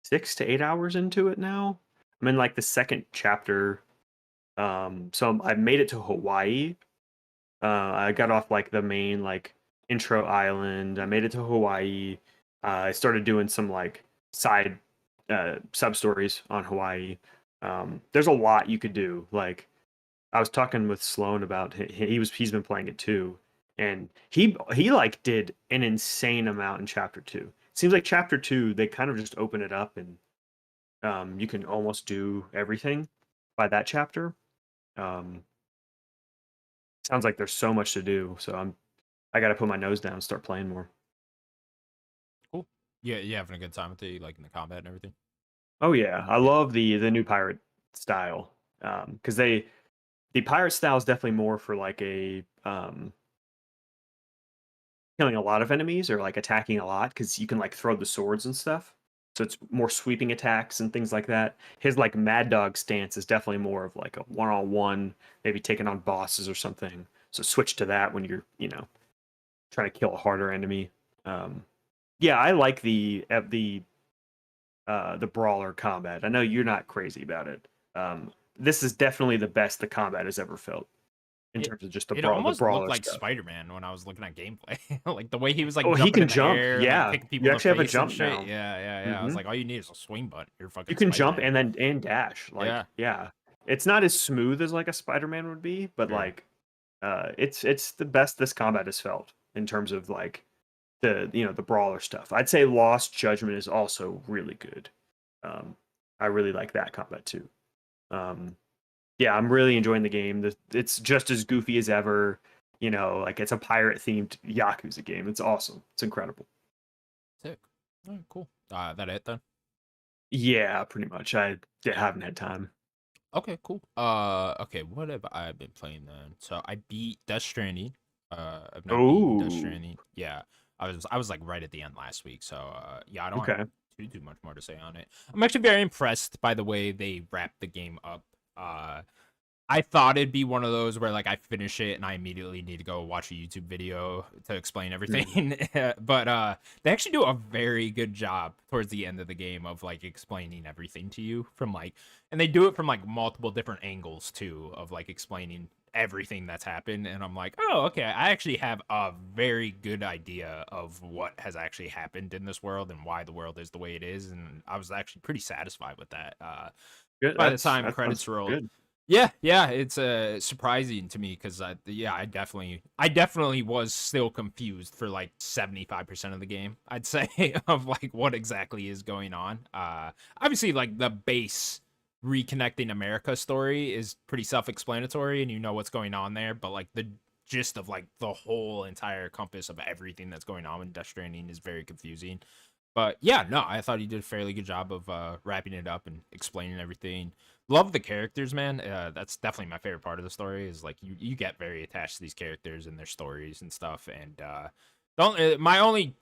6 to 8 hours into it now. I'm in like the second chapter. I made it to Hawaii. I got off like the main like intro island. I made it to Hawaii. I started doing some like side sub stories on Hawaii. There's a lot you could do. Like I was talking with Sloan about he's been playing it too, and he like did an insane amount in chapter two. Seems like chapter two they kind of just open it up and you can almost do everything by that chapter. Um, Sounds like there's so much to do, so I got to put my nose down and start playing more. Cool. Yeah, you having a good time with it, like in the combat and everything? Oh yeah, I Yeah. love the new pirate style because the pirate style is definitely more for like a killing a lot of enemies or like attacking a lot because you can like throw the swords and stuff. So it's more sweeping attacks and things like that. His like Mad Dog stance is definitely more of like a one-on-one, maybe taking on bosses or something. So switch to that when you're trying to kill a harder enemy. Um, yeah, I like the brawler combat. I know you're not crazy about it. This is definitely the best the combat has ever felt in It terms of just it the almost looked brawler like stuff. Spider-Man when I was looking at gameplay. Like the way he was like Oh, he jumping can in the jump. air and like Yeah, kicking people you in the actually have a face and jump shit. now. Yeah, yeah, yeah. I was Hmm like, all you need is a swing button. You're fucking You can jump Spider-Man. and dash. Yeah, Like, yeah, it's not as smooth as like a Spider-Man would be, but sure. like, it's the best this combat has felt in terms of like the brawler stuff. I'd say Lost Judgment is also really good. Um, I really like that combat too. Um, yeah, I'm really enjoying the game. It's just as goofy as ever. Like it's a pirate themed Yakuza game. It's awesome. It's incredible. Sick. All right, cool. That it then? Yeah, pretty much. I haven't had time. Okay, cool. Okay, what have I been playing then? So I beat Death Stranding. I've now beaten Death Oh, Stranding. Yeah, I was like right at the end last week. So yeah, I don't have okay. too much more to say on it. I'm actually very impressed by the way they wrapped the game up. I thought it'd be one of those where like I finish it and I immediately need to go watch a YouTube video to explain Mhm. everything. But they actually do a very good job towards the end of the game of like explaining everything to you from like and they do it from like multiple different angles too of like explaining everything that's happened and I'm like, "Oh, okay. I actually have a very good idea of what has actually happened in this world and why the world is the way it is." And I was actually pretty satisfied with that. Good. By the time That sounds credits rolled. good. Yeah, yeah, it's surprising to me because I definitely was still confused for like 75% of the game. I'd say of like what exactly is going on. Obviously, like the base reconnecting America story is pretty self-explanatory, and you know what's going on there. But like the gist of like the whole entire compass of everything that's going on in Death Stranding is very confusing. But yeah, no, I thought he did a fairly good job of wrapping it up and explaining everything. Love the characters, man. That's definitely my favorite part of the story. Is like you get very attached to these characters and their stories and stuff. And don't my only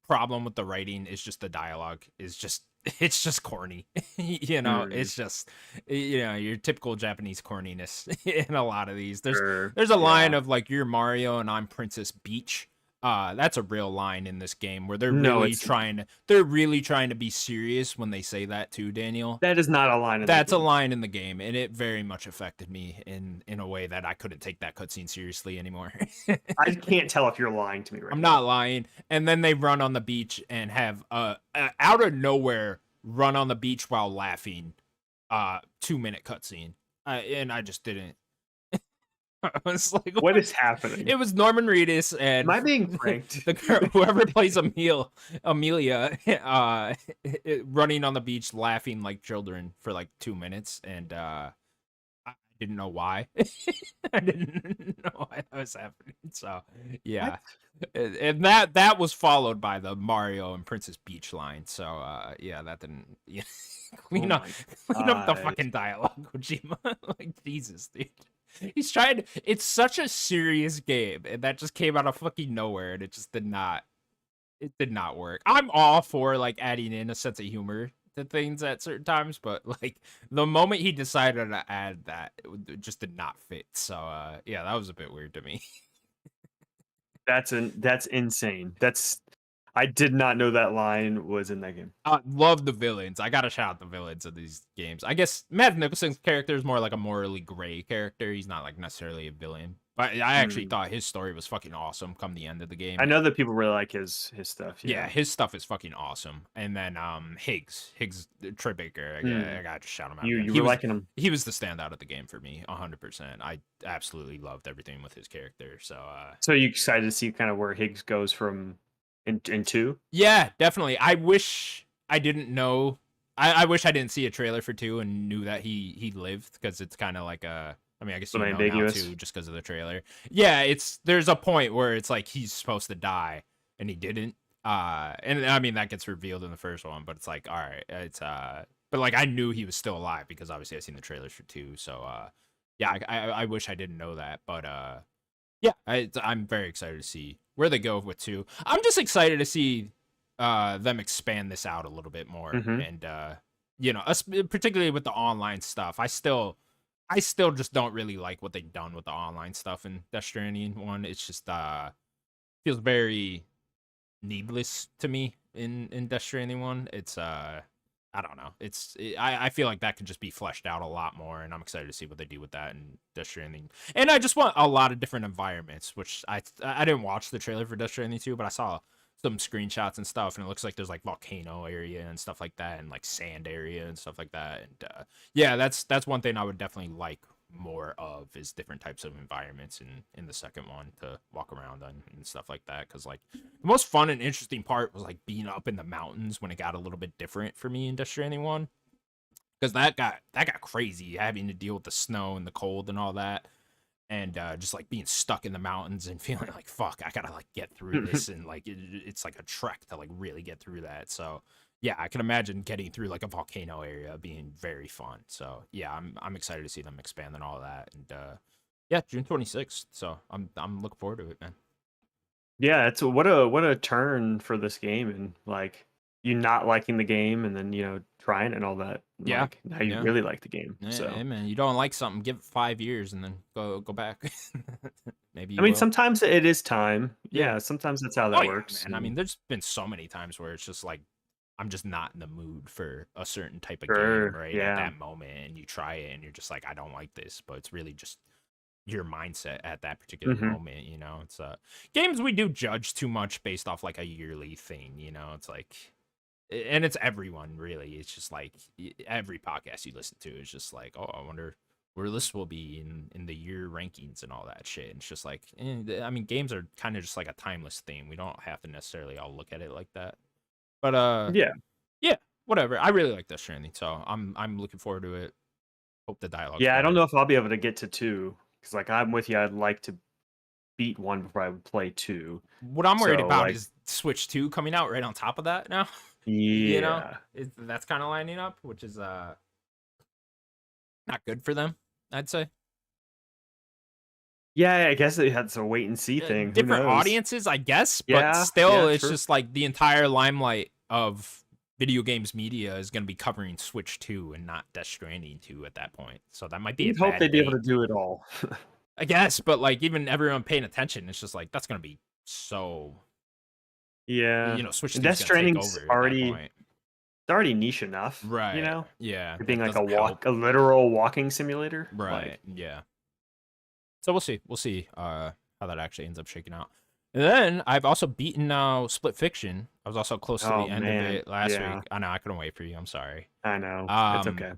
problem with the writing is just the dialogue is just it's just corny. You know, Mm, it's just your typical Japanese corniness in a lot of these. there's sure. there's a line Yeah. of like, you're Mario and I'm Princess Peach. That's a real line in this game where No, it's they're really trying to be serious when they say that too, Daniel. that is not a line in the That's a game. line in the game, and it very much affected me in a way that I couldn't take that cutscene seriously anymore. I can't tell if you're lying to me I'm right not now. lying. And then they run on the beach and have out of nowhere run on the beach while laughing 2-minute cutscene. And I just didn't. I was like, What what? is happening? It was Norman Reedus Am and I being pranked? the girl, whoever plays Amelia, running on the beach laughing like children for like 2 minutes, and I didn't know why. I didn't know why that was happening. So What? yeah, and that was followed by the Mario and Princess Peach line. So yeah, that didn't Oh clean up my clean up the god. fucking dialogue, Kojima. Like Jesus, dude. He's trying. It's such a serious game, and that just came out of fucking nowhere, and it just did not. It did not work. I'm all for like adding in a sense of humor to things at certain times, but like the moment he decided to add that, it just did not fit. So yeah, that was a bit weird to me. That's insane. I did not know that line was in that game. I love the villains. I gotta shout out the villains of these games. I guess Matt Nicholson's character is more like a morally gray character. He's not like necessarily a villain, but I actually Hmm. thought his story was fucking awesome. Come the end of the I game, know that people really like his stuff. yeah, Yeah. his stuff is fucking awesome. And then Higgs Troy Baker, Hmm. I gotta just shout him out You again. you were liking him. He was the standout of the game for me, 100%. I absolutely loved everything with his character. So So you excited to see kind of where Higgs goes from in two? yeah, definitely. I wish I didn't know. I wish I didn't see a trailer for 2 and knew that he lived, because it's kind of like a. I mean, I guess Little you know now ambiguous. too, just because of the trailer. Yeah, there's a point where it's like he's supposed to die and he didn't. And I mean that gets revealed in the first one, but it's like, all right, it's but like I knew he was still alive because obviously I seen the trailers for 2. So yeah, I wish I didn't know that, but yeah, I'm very excited to see where they go with 2. I'm just excited to see them expand this out a little bit more, Hmm. and particularly with the online stuff. I still just don't really like what they've done with the online stuff in Death Stranding 1. It's just feels very needless to me in Death Stranding 1. It's I don't know. I feel like that could just be fleshed out a lot more, and I'm excited to see what they do with that in Death Stranding. And I just want a lot of different environments, which I didn't watch the trailer for Death Stranding 2, but I saw some screenshots and stuff, and it looks like there's like volcano area and stuff like that, and like sand area and stuff like that. And yeah, that's one thing I would definitely like more of, is different types of environments in the second one to walk around on and stuff like that. Because like the most fun and interesting part was like being up in the mountains when it got a little bit different for me in Death Stranding 1, because that got crazy, having to deal with the snow and the cold and all that, and just like being stuck in the mountains and feeling like, fuck, I gotta like get through this, and like it's like a trek to like really get through that. So yeah, I can imagine getting through like a volcano area being very fun. So yeah, I'm excited to see them expanding all of that. And yeah, June 26th. So I'm looking forward to it, man. Yeah, it's what a turn for this game, and like you not liking the game and then trying it and all that. And, Yeah, like now you yeah. really like the game. Hey So man, you don't like something, give it 5 years and then go back. Maybe I you mean, will. sometimes it is time. Yeah. Yeah, sometimes that's how Oh that yeah, works. man. I mean, And there's been so many times where it's just like I'm just not in the mood for a certain type of game sure, right at yeah. that moment, and you try it and you're just like, I don't like this, but it's really just your mindset at that particular Hmm. moment. It's games we do judge too much based off like a yearly thing. It's like, and it's everyone really. It's just like every podcast you listen to is just like, oh, I wonder where this will be in the year rankings and all that shit. And it's just like, I mean, games are kind of just like a timeless thing. We don't have to necessarily all look at it like that. But Yeah, yeah, whatever. I really like Death Stranding, so I'm looking forward to it. Hope the dialogue's yeah. I don't better. know if I'll be able to get to two because like I'm with you. I'd like to beat one before I would play two. What I'm worried So about like, is Switch 2 coming out right on top of that now. yeah, That's kind of lining up, which is not good for them, I'd say. yeah. I guess it's a wait and see thing. Who Different knows? audiences, I guess, but Yeah, still, yeah, it's true. just like the entire limelight of video games media is going to be covering Switch 2 and not Death Stranding 2 at that point. So that might be a You'd hope bad they'd be able bait, to do it all. I guess. But like even everyone paying attention, it's just like that's going to be so. Yeah. Switch And 2 is Death going to take Stranding's over at that point. already niche enough, Right. Yeah. it being That like doesn't help. a literal walking simulator. Right. Like, Yeah. So we'll see. We'll see how that actually ends up shaking out. And then I've also beaten now Split Fiction. I was also close to the oh end of man, it last yeah, week. I know I couldn't wait for you. I'm sorry. I know. It's Um, okay.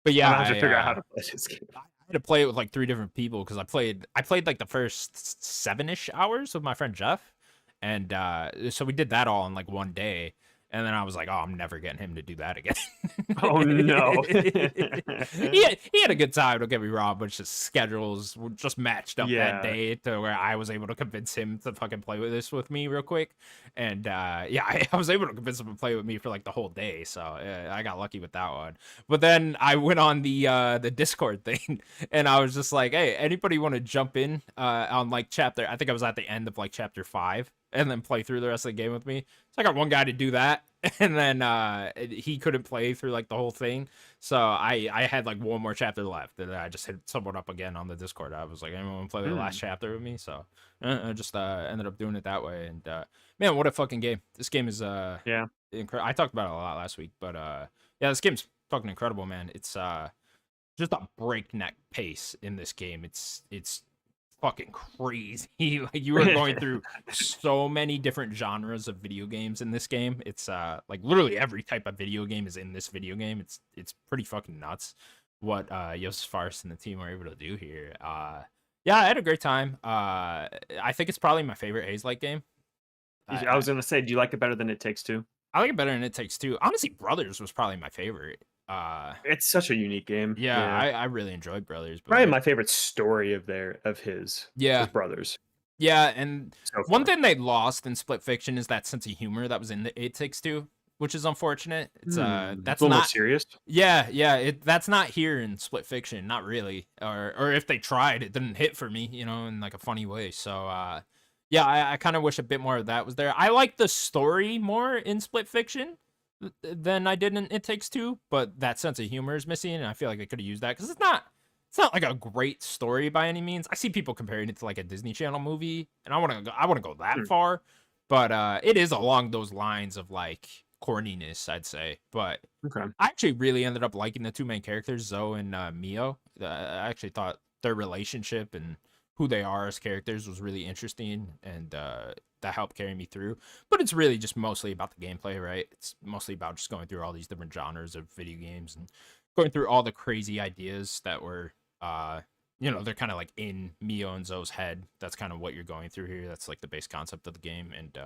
but I'm yeah, gonna have to figure out how to play this game. I had to play it with like 3 different people because I played like the first 7-ish hours with my friend Jeff, and so we did that all in like one day. And then I was like, oh, I'm never getting him to do that again. Oh no. He had a good time, don't get me wrong, but just schedules were just matched up that Yeah. day to where I was able to convince him to fucking play with this with me real quick. And yeah, I was able to convince him to play with me for like the whole day. So I got lucky with that one. But then I went on the Discord thing and I was just like, hey, anybody want to jump in on like I think I was at the end of like chapter 5 and then play through the rest of the game with me. So I got one guy to do that, and then he couldn't play through like the whole thing. So I had like one more chapter left, and I just hit someone up again on the Discord. I was like, anyone want to play the last chapter with me? So I just ended up doing it that way. And man, what a fucking game! This game is Yeah. incredible. I talked about it a lot last week, but yeah, this game's fucking incredible, man. It's just a breakneck pace in this game. It's fucking crazy. Like you are going through so many different genres of video games in this game. It's like literally every type of video game is in this video game. It's pretty fucking nuts what Josef Fares and the team were able to do here. Yeah, I had a great time. I think it's probably my favorite Haze-like game. I was gonna say, do you like it better than It Takes Two? I like it better than It Takes Two. Honestly, Brothers was probably my favorite. It's such a unique game. Yeah, Yeah. I really enjoyed Brothers. But Probably like, my favorite story of his yeah, was Brothers. yeah, and So one far. thing they lost in Split Fiction is that sense of humor that was in the It Takes Two, which is unfortunate. It's A that's little more not serious. yeah, that's not here in Split Fiction, not really. Or if they tried, it didn't hit for me, in like a funny way. So yeah, I kind of wish a bit more of that was there. I like the story more in Split Fiction than I did in It Takes Two, but that sense of humor is missing, and I feel like they could have used that because it's not like a great story by any means. I see people comparing it to like a Disney Channel movie, and I wouldn't go that far, but it is along those lines of like corniness, I'd say. But Okay. I actually really ended up liking the two main characters, Zoe and Mio. I actually thought their relationship and who they are as characters was really interesting, and that helped carry me through. But it's really just mostly about the gameplay, right? It's mostly about just going through all these different genres of video games and going through all the crazy ideas that were they're kind of like in Mio and Zoe's head. That's kind of what you're going through here. That's like the base concept of the game, and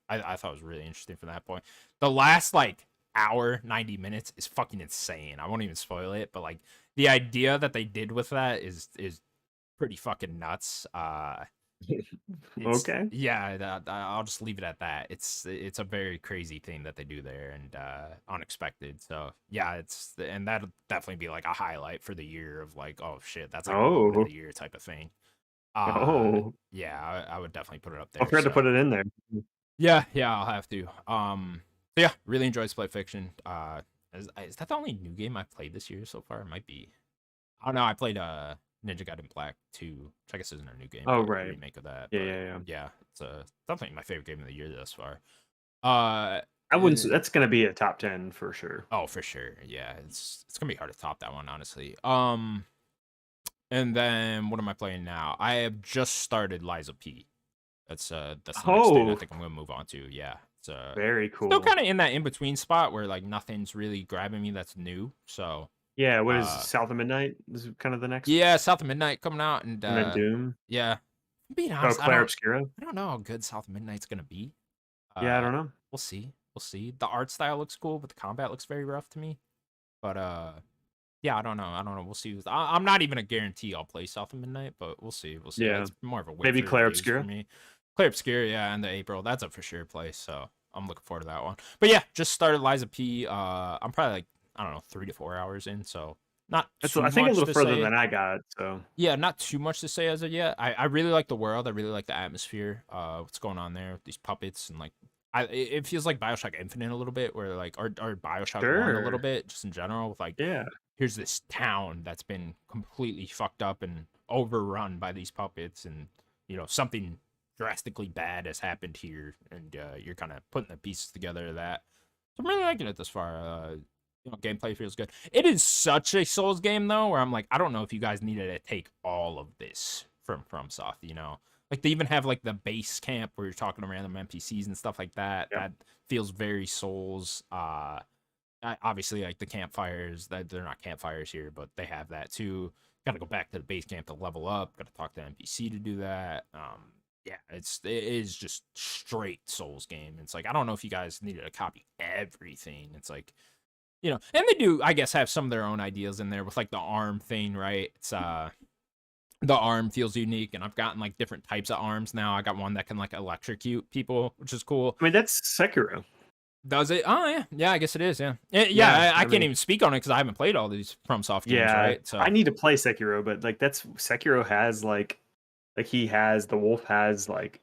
I thought it was really interesting from that point. The last like hour 90 minutes is fucking insane. I won't even spoil it, but like the idea that they did with that is pretty fucking nuts. Okay. Yeah, I'll just leave it at that. It's a very crazy thing that they do there, and unexpected. So yeah, and that'll definitely be like a highlight for the year of like, oh shit, that's like a moment of Oh. the year type of thing. Oh. Yeah, I would definitely put it up Don't there. forget to So put it in there. yeah, I'll have to. So yeah, really enjoyed Split Fiction. Is that the only new game I've played this year so far? It might be. I don't know. I played Ninja Gaiden Black 2, which I guess isn't a new game. Oh, But a right. remake of that. Yeah, But yeah, yeah. yeah, it's definitely my favorite game of the year thus far. I wouldn't. Uh, That's gonna be a top 10 for sure. oh, for sure. Yeah, it's gonna be hard to top that one, honestly. And then what am I playing now? I have just started Liza P. That's the next thing I Oh, think I'm gonna move on to. Yeah, it's very still cool. kind of in that in between spot where like nothing's really grabbing me that's new. So Yeah. What is uh, South of Midnight? This is kind of the next, yeah, South of Midnight coming out, and and then Doom. yeah, being Oh, honest, Claire Obscura. I don't know how good South of Midnight's gonna be. Yeah, I don't know. We'll see. We'll see. The art style looks cool, but the combat looks very rough to me. But yeah, I don't know. We'll see. I'm not even a guarantee I'll play South of Midnight, but we'll see. We'll see. Yeah. It's more of a wait Maybe for Claire reviews Obscura. for me. Claire Obscura, yeah, end of April. That's a for sure play. So I'm looking forward to that one. But yeah, just started Liza P. I'm probably like I don't know 3 to 4 hours in, so not too I think a much little to further say. than I got. So Yeah, not too much to say as of yet. I really like the world. I really like the atmosphere. What's going on there with these puppets and like it feels like Bioshock Infinite a little bit, where like or Bioshock One a little Sure. bit, just in general, with like Yeah. here's this town that's been completely fucked up and overrun by these puppets, and something drastically bad has happened here, and you're kind of putting the pieces together of that. So I'm really liking it this far. Gameplay feels good. It is such a Souls game though, where I'm like, I don't know if you guys needed to take all of this from FromSoft. Like they even have like the base camp where you're talking to random NPCs and stuff like that. Yeah. That feels very Souls. Obviously like the campfires, that they're not campfires here, but they have that too. Got to go back to the base camp to level up. Got to talk to NPC to do that. Yeah, it is just straight Souls game. It's like I don't know if you guys needed to copy everything. It's like and they do, I guess, have some of their own ideas in there with like the arm thing, right? It's the arm feels unique, and I've gotten like different types of arms now. I got one that can like electrocute people, which is cool. I mean, that's Sekiro. Does it? Oh yeah, yeah. I guess it is. Yeah, Yeah, I I can't mean, even speak on it because I haven't played all these FromSoft games, yeah, right? So I need to play Sekiro, but like that's Sekiro has like he has the wolf has like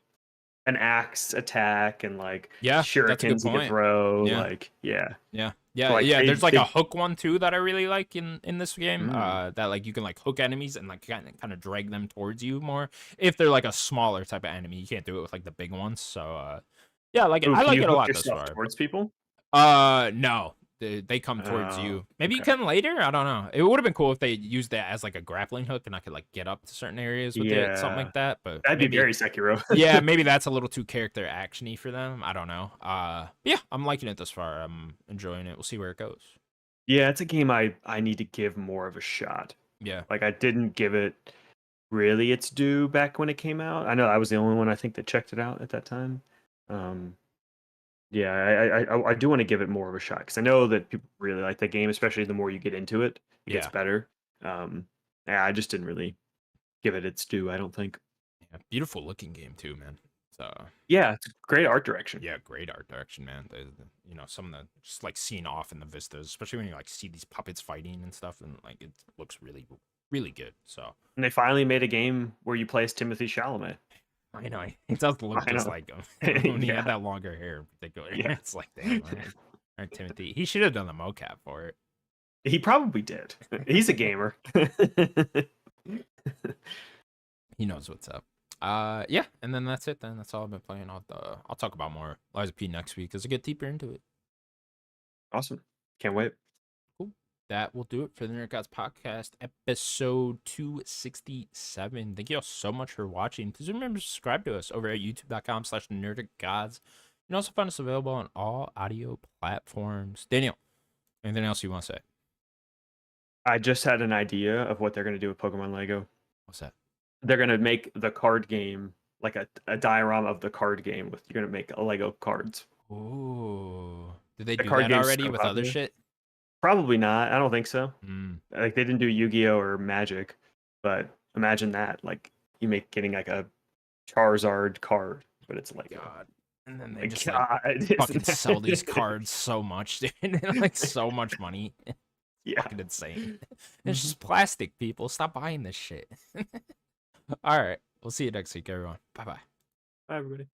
an axe attack and like yeah, that's a good shurikens he can point. throw. Yeah, Like yeah, yeah, so, yeah, like yeah. There's like a they hook one too that I really like in this game. mm, That like you can like hook enemies and like kind of drag them towards you more. If they're like a smaller type of enemy, you can't do it with like the big ones. So yeah, I like it. oh, I can like you it a hook lot thus yourself far. towards people? No. They come towards Oh, you. Maybe you okay. can later. I don't know. It would have been cool if they used that as like a grappling hook and I could like get up to certain areas with it, something Yeah, like that. But that'd be maybe, very Sekiro. yeah, maybe that's a little too character actiony for them. I don't know. But yeah, I'm liking it this far. I'm enjoying it. We'll see where it goes. Yeah, it's a game I need to give more of a shot. Yeah, Like I didn't give it really its due back when it came out. I know I was the only one I think that checked it out at that time. Um, yeah, I do want to give it more of a shot because I know that people really like the game, especially the more you get into it, it gets yeah, better. Yeah, I just didn't really give it its due. I don't think. yeah. Beautiful looking game too, man. So Yeah, it's a great art direction. yeah, great art direction, man. Some of the just like seeing off in the vistas, especially when you like see these puppets fighting and stuff, and like it looks really, really good. So And they finally made a game where you play as Timothy Chalamet. I know it does look I just know. like him when he had Yeah, that longer hair in particular. yeah. It's like damn, all right, Timothy. He should have done the mocap for it. He probably did. He's a gamer. He knows what's up. Yeah, and then that's it. Then that's all I've been playing. I'll talk about more Liza P next week as I get deeper into it. Awesome. Can't wait. Cool. That will do it for the Nerd Gods podcast, episode 267. Thank you all so much for watching. Please remember to subscribe to us over at youtube.com/nerdicgods. You can also find us available on all audio platforms. Daniel, anything else you want to say? I just had an idea of what they're going to do with Pokemon Lego. What's that? They're going to make the card game like a diorama of the card game with you're going to make a Lego cards. Ooh. Did they The do card that game's already so with other popular. shit? Probably not. I don't think so. Mm. Like they didn't do Yu-Gi-Oh or Magic, but imagine that. Like you make getting like a Charizard card, but it's Lego. God. And then Oh they my just God, like isn't fucking sell these that- cards so much, dude. Like so much money. Yeah. Fucking insane. It's just plastic, people. Stop buying this shit. All right. We'll see you next week, everyone. Bye bye. Bye, everybody.